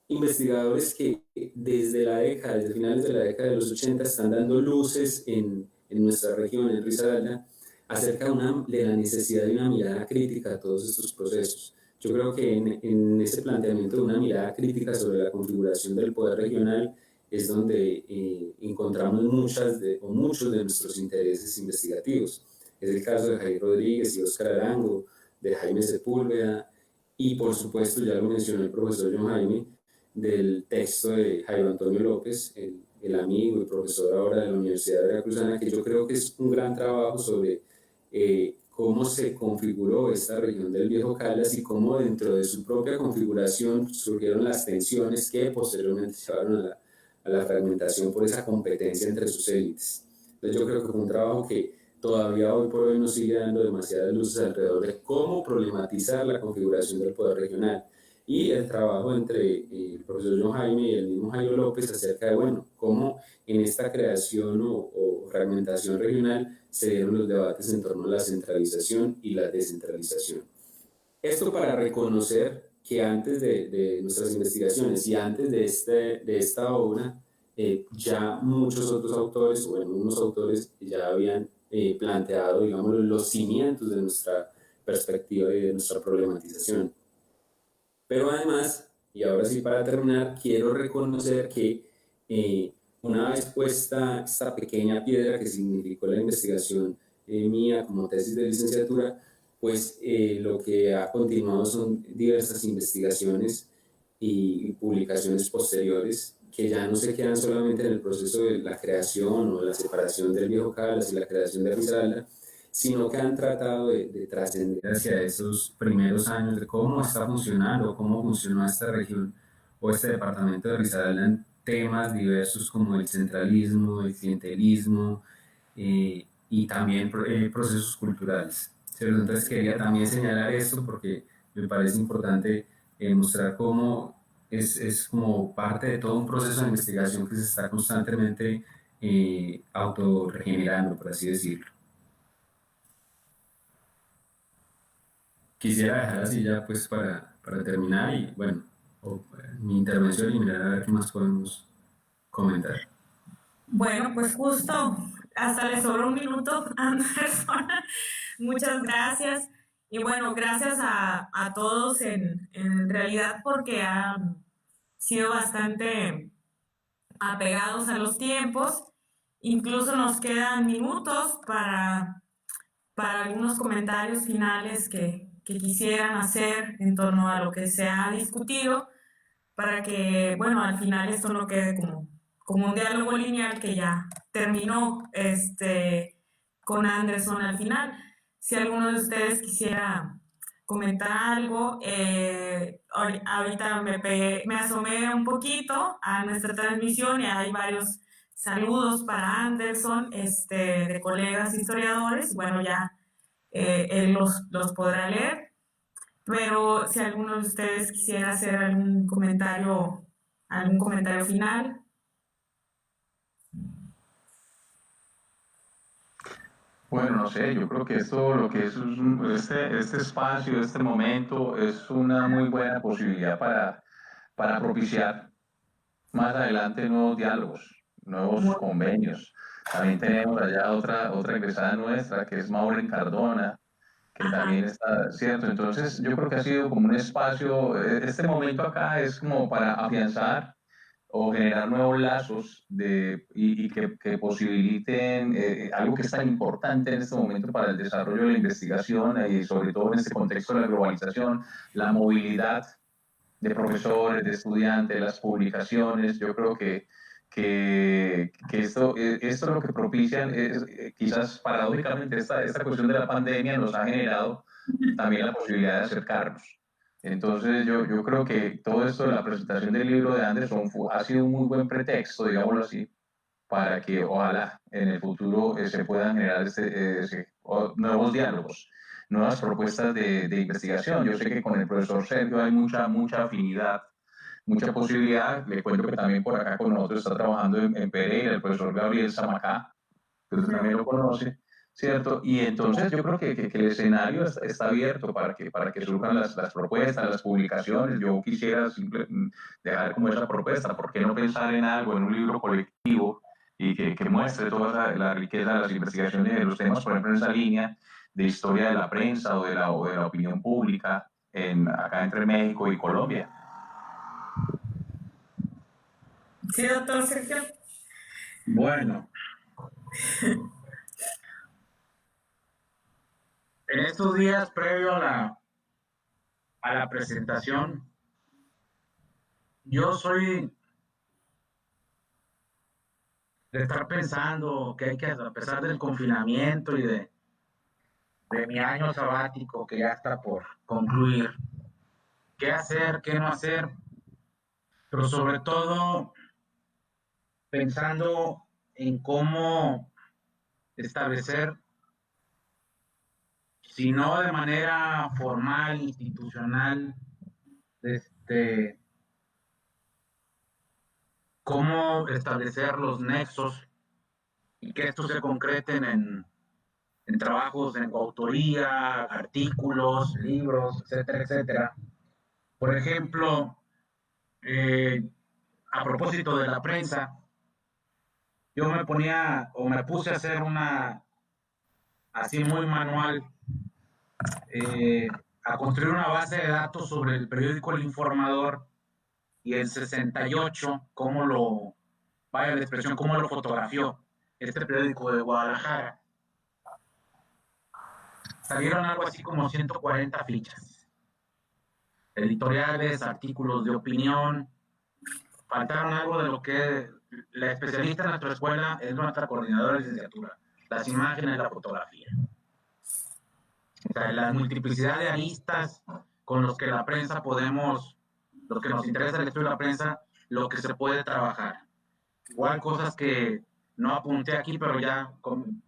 investigadores que desde finales de la década de los 80 están dando luces en nuestra región, en Risaralda, acerca de la necesidad de una mirada crítica a todos estos procesos. Yo creo que en ese planteamiento de una mirada crítica sobre la configuración del poder regional es donde encontramos muchos de nuestros intereses investigativos. Es el caso de Jair Rodríguez y Óscar Arango, de Jaime Sepúlveda, y por supuesto, ya lo mencionó el profesor John Jaime, del texto de Jairo Antonio López, el amigo y profesor ahora de la Universidad de Veracruzana, que yo creo que es un gran trabajo sobre cómo se configuró esta región del Viejo Caldas y cómo dentro de su propia configuración surgieron las tensiones que posteriormente llevaron a la fragmentación por esa competencia entre sus élites. Entonces yo creo que fue un trabajo que todavía hoy por hoy nos sigue dando demasiadas luces alrededor de cómo problematizar la configuración del poder regional, y el trabajo entre el profesor John Jaime y el mismo Jairo López acerca de, bueno, cómo en esta creación o fragmentación regional se dieron los debates en torno a la centralización y la descentralización. Esto para reconocer que antes de nuestras investigaciones y antes de esta obra, ya muchos otros autores, bueno, unos autores ya habían planteado, digamos, los cimientos de nuestra perspectiva y de nuestra problematización. Pero además, y ahora sí para terminar, quiero reconocer que una vez puesta esta pequeña piedra que significó la investigación mía como tesis de licenciatura, pues lo que ha continuado son diversas investigaciones y publicaciones posteriores que ya no se quedan solamente en el proceso de la creación o la separación del Viejo Caldas y la creación de Risaralda, sino que han tratado de trascender hacia esos primeros años de cómo está funcionando, cómo funcionó esta región o este departamento de Risaralda en temas diversos como el centralismo, el clientelismo y también procesos culturales. ¿Cierto? Entonces quería también señalar esto porque me parece importante mostrar cómo es como parte de todo un proceso de investigación que se está constantemente autorregenerando, por así decirlo. Quisiera dejar así ya pues para terminar y bueno, mi intervención y mirar a ver qué más podemos comentar. Bueno, pues justo hasta le sobró un minuto, Anderson. Muchas gracias. Y bueno, gracias a todos en realidad porque han sido bastante apegados a los tiempos. Incluso nos quedan minutos para algunos comentarios finales que quisieran hacer en torno a lo que se ha discutido, para que, bueno, al final esto no quede como un diálogo lineal que ya terminó con Anderson al final. Si alguno de ustedes quisiera comentar algo, ahorita me asomé un poquito a nuestra transmisión y hay varios saludos para Anderson, de colegas historiadores. Bueno, ya él los podrá leer. Pero si alguno de ustedes quisiera hacer algún comentario final. Bueno, no sé, yo creo que esto, lo que es este espacio, este momento, es una muy buena posibilidad para propiciar más adelante nuevos diálogos, nuevos convenios. También tenemos allá otra egresada nuestra, que es Maureen Cardona, que también está, ¿cierto? Entonces, yo creo que ha sido como un espacio, este momento acá es como para afianzar o generar nuevos lazos y que posibiliten algo que es tan importante en este momento para el desarrollo de la investigación y sobre todo en este contexto de la globalización, la movilidad de profesores, de estudiantes, las publicaciones. Yo creo que esto es lo que propician, quizás paradójicamente esta cuestión de la pandemia nos ha generado también la posibilidad de acercarnos. Entonces yo creo que todo esto de la presentación del libro de Anderson ha sido un muy buen pretexto, digámoslo así, para que ojalá en el futuro se puedan generar nuevos diálogos, nuevas propuestas de investigación. Yo sé que con el profesor Sergio hay mucha afinidad, mucha posibilidad. Le cuento que también por acá con nosotros está trabajando en Pereira el profesor Gabriel Zamacá, que usted también lo conoce, ¿cierto? Y entonces yo creo que el escenario está abierto para que surjan las propuestas, las publicaciones. Yo quisiera dejar como esa propuesta, ¿por qué no pensar en algo, en un libro colectivo y que muestre toda la riqueza de las investigaciones de los temas, por ejemplo, en esa línea de historia de la prensa o de la opinión pública acá entre México y Colombia? Sí, doctor Sergio. Bueno, en estos días previo a la presentación, yo soy de estar pensando que hay que, a pesar del confinamiento y de mi año sabático que ya está por concluir, qué hacer, qué no hacer, pero sobre todo pensando en cómo establecer, si no de manera formal, institucional, cómo establecer los nexos y que estos se concreten en trabajos en coautoría, artículos, libros, etcétera, etcétera. Por ejemplo, a propósito de la prensa, yo me puse a hacer así muy manual, a construir una base de datos sobre el periódico El Informador y el 68, cómo lo fotografió este periódico de Guadalajara. Salieron algo así como 140 fichas, editoriales, artículos de opinión. Faltaron algo de lo que la especialista en nuestra escuela es nuestra coordinadora de licenciatura, las imágenes, la fotografía. O sea, la multiplicidad de aristas con los que la prensa los que nos interesa el estudio de la prensa, lo que se puede trabajar. Igual cosas que no apunté aquí, pero ya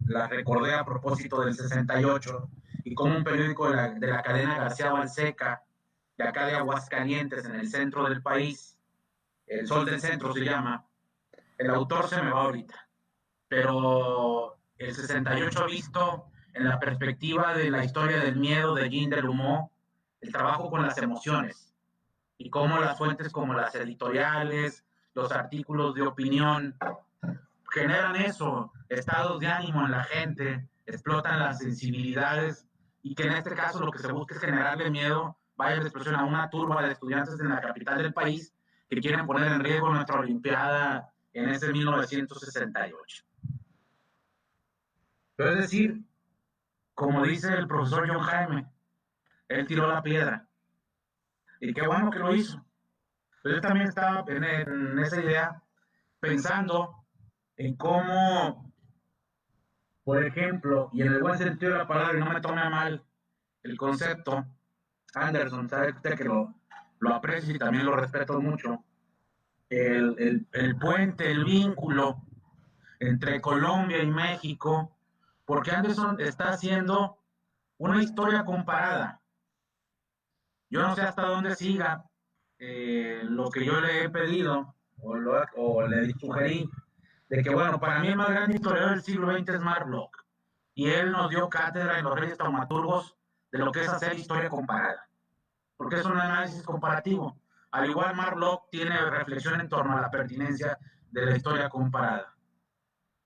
las recordé a propósito del 68, y como un periódico de la cadena García Balseca, de acá de Aguascalientes, en el centro del país, El Sol del Centro se llama, el autor se me va ahorita, pero el 68 ha visto en la perspectiva de la historia del miedo de Jean Delumeau, el trabajo con las emociones, y cómo las fuentes como las editoriales, los artículos de opinión, generan eso, estados de ánimo en la gente, explotan las sensibilidades, y que en este caso lo que se busca es generarle miedo, vaya la expresión, a una turba de estudiantes en la capital del país que quieren poner en riesgo nuestra Olimpiada en ese 1968. Pero es decir, como dice el profesor John Jaime, él tiró la piedra. Y qué bueno que lo hizo. Pero yo también estaba en esa idea pensando en cómo, por ejemplo, y en el buen sentido de la palabra, y no me tome mal el concepto, Anderson, sabe usted que lo aprecio y también lo respeto mucho, el puente, el vínculo entre Colombia y México, porque Anderson está haciendo una historia comparada. Yo no sé hasta dónde siga lo que yo le he pedido o le sugerí, de que, bueno, para mí el más grande historiador del siglo XX es Mark Bloch, y él nos dio cátedra en los Reyes Taumaturgos de lo que es hacer historia comparada, porque es un análisis comparativo. Al igual, Mark Bloch tiene reflexión en torno a la pertinencia de la historia comparada.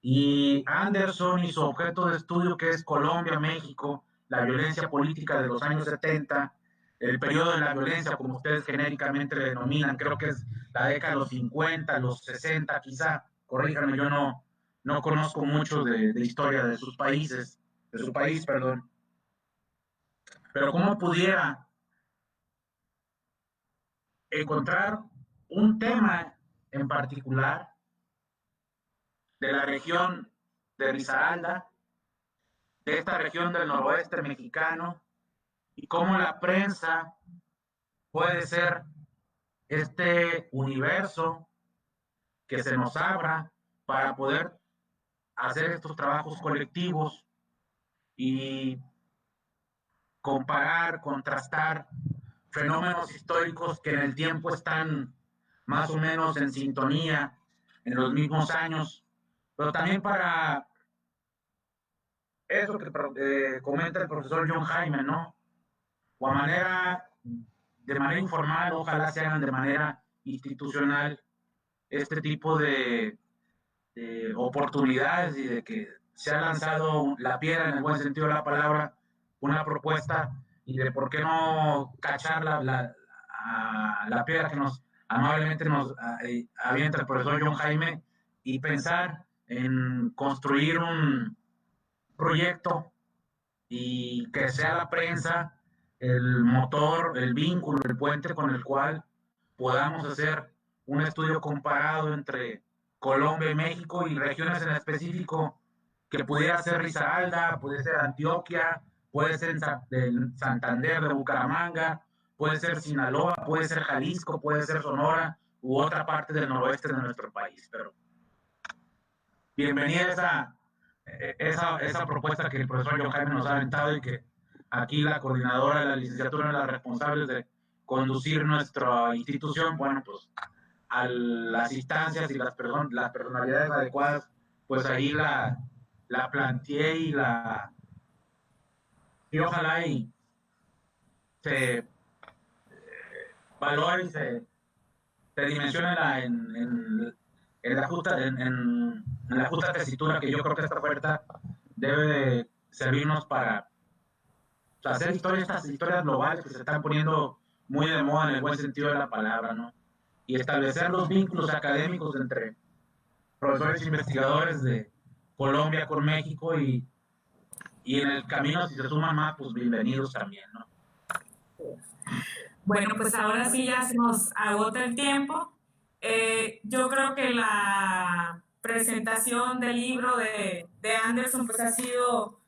Y Anderson y su objeto de estudio, que es Colombia, México, la violencia política de los años 70, el periodo de la violencia, como ustedes genéricamente le denominan, creo que es la década de los 50, los 60, quizá, corríjanme, yo no conozco mucho de historia de sus países, de su país, perdón. Pero cómo pudiera encontrar un tema en particular de la región de Risaralda, de esta región del noroeste mexicano, y cómo la prensa puede ser este universo que se nos abra para poder hacer estos trabajos colectivos y comparar, contrastar fenómenos históricos que en el tiempo están más o menos en sintonía en los mismos años, pero también para eso que comenta el profesor John Jaime, ¿no? O de manera informal, ojalá se hagan de manera institucional este tipo de oportunidades, y de que se ha lanzado la piedra en el buen sentido de la palabra, una propuesta, y de por qué no cachar la piedra que amablemente nos avienta el profesor John Jaime, y pensar en construir un proyecto y que sea la prensa el motor, el vínculo, el puente con el cual podamos hacer un estudio comparado entre Colombia y México, y regiones en específico, que pudiera ser Risaralda, puede ser Antioquia, puede ser Santander de Bucaramanga, puede ser Sinaloa, puede ser Jalisco, puede ser Sonora u otra parte del noroeste de nuestro país. Pero bienvenida esa propuesta que el profesor John Jaime nos ha aventado, y que aquí la coordinadora de la licenciatura es la responsable de conducir nuestra institución, bueno, pues a las instancias y las personalidades adecuadas, pues ahí la planteé y ojalá y se valore y se dimensione en la justa tesitura, que yo creo que esta oferta debe de servirnos para hacer estas historias globales que se están poniendo muy de moda en el buen sentido de la palabra, ¿no? Y establecer los vínculos académicos entre profesores e investigadores de Colombia con México, y en el camino, si se suman más, pues bienvenidos también, ¿no? Bueno, pues ahora sí ya se nos agota el tiempo. Yo creo que la presentación del libro de Anderson pues ha sido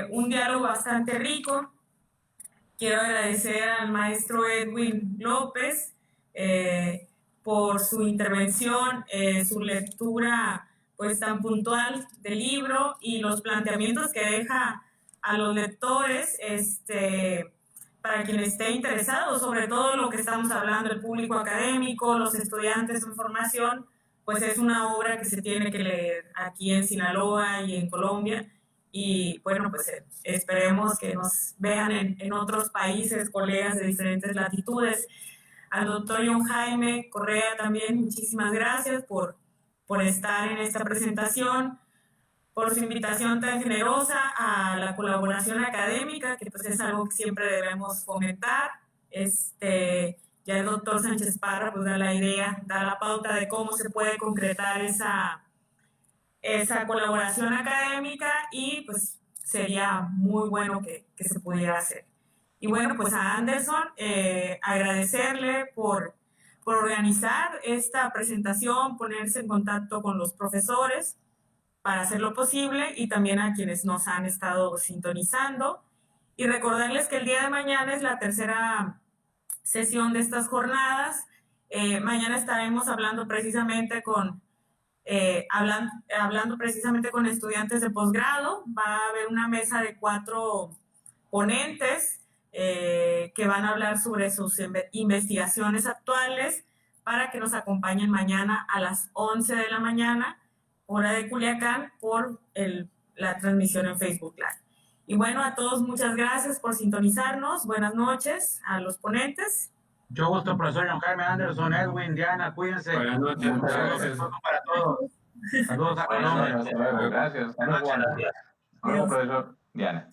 un diálogo bastante rico. Quiero agradecer al maestro Edwin López por su intervención, su lectura pues tan puntual del libro, y los planteamientos que deja a los lectores, para quien esté interesado, sobre todo lo que estamos hablando, el público académico, los estudiantes en formación, pues es una obra que se tiene que leer aquí en Sinaloa y en Colombia. Y bueno, pues esperemos que nos vean en otros países, colegas de diferentes latitudes. Al doctor John Jaime Correa también, muchísimas gracias por estar en esta presentación, por su invitación tan generosa a la colaboración académica, que pues es algo que siempre debemos fomentar. Ya el doctor Sánchez Parra pues da la idea, da la pauta de cómo se puede concretar esa colaboración académica, y pues sería muy bueno que se pudiera hacer. Y bueno, pues a Anderson agradecerle por organizar esta presentación, ponerse en contacto con los profesores para hacerlo posible, y también a quienes nos han estado sintonizando. Y recordarles que el día de mañana es la tercera sesión de estas jornadas. Mañana estaremos hablando precisamente hablando precisamente con estudiantes de posgrado. Va a haber una mesa de ponentes que van a hablar sobre sus investigaciones actuales, para que nos acompañen mañana a las 11 de la mañana, hora de Culiacán, por la transmisión en Facebook Live. Y bueno, a todos muchas gracias por sintonizarnos. Buenas noches a los ponentes. Mucho gusto, profesor John Jaime Anderson, Edwin, Diana, cuídense. Buenas noches. Muchas gracias para todos. Saludos a Colombia. Gracias. Muchas gracias. Hasta luego, profesor Diana.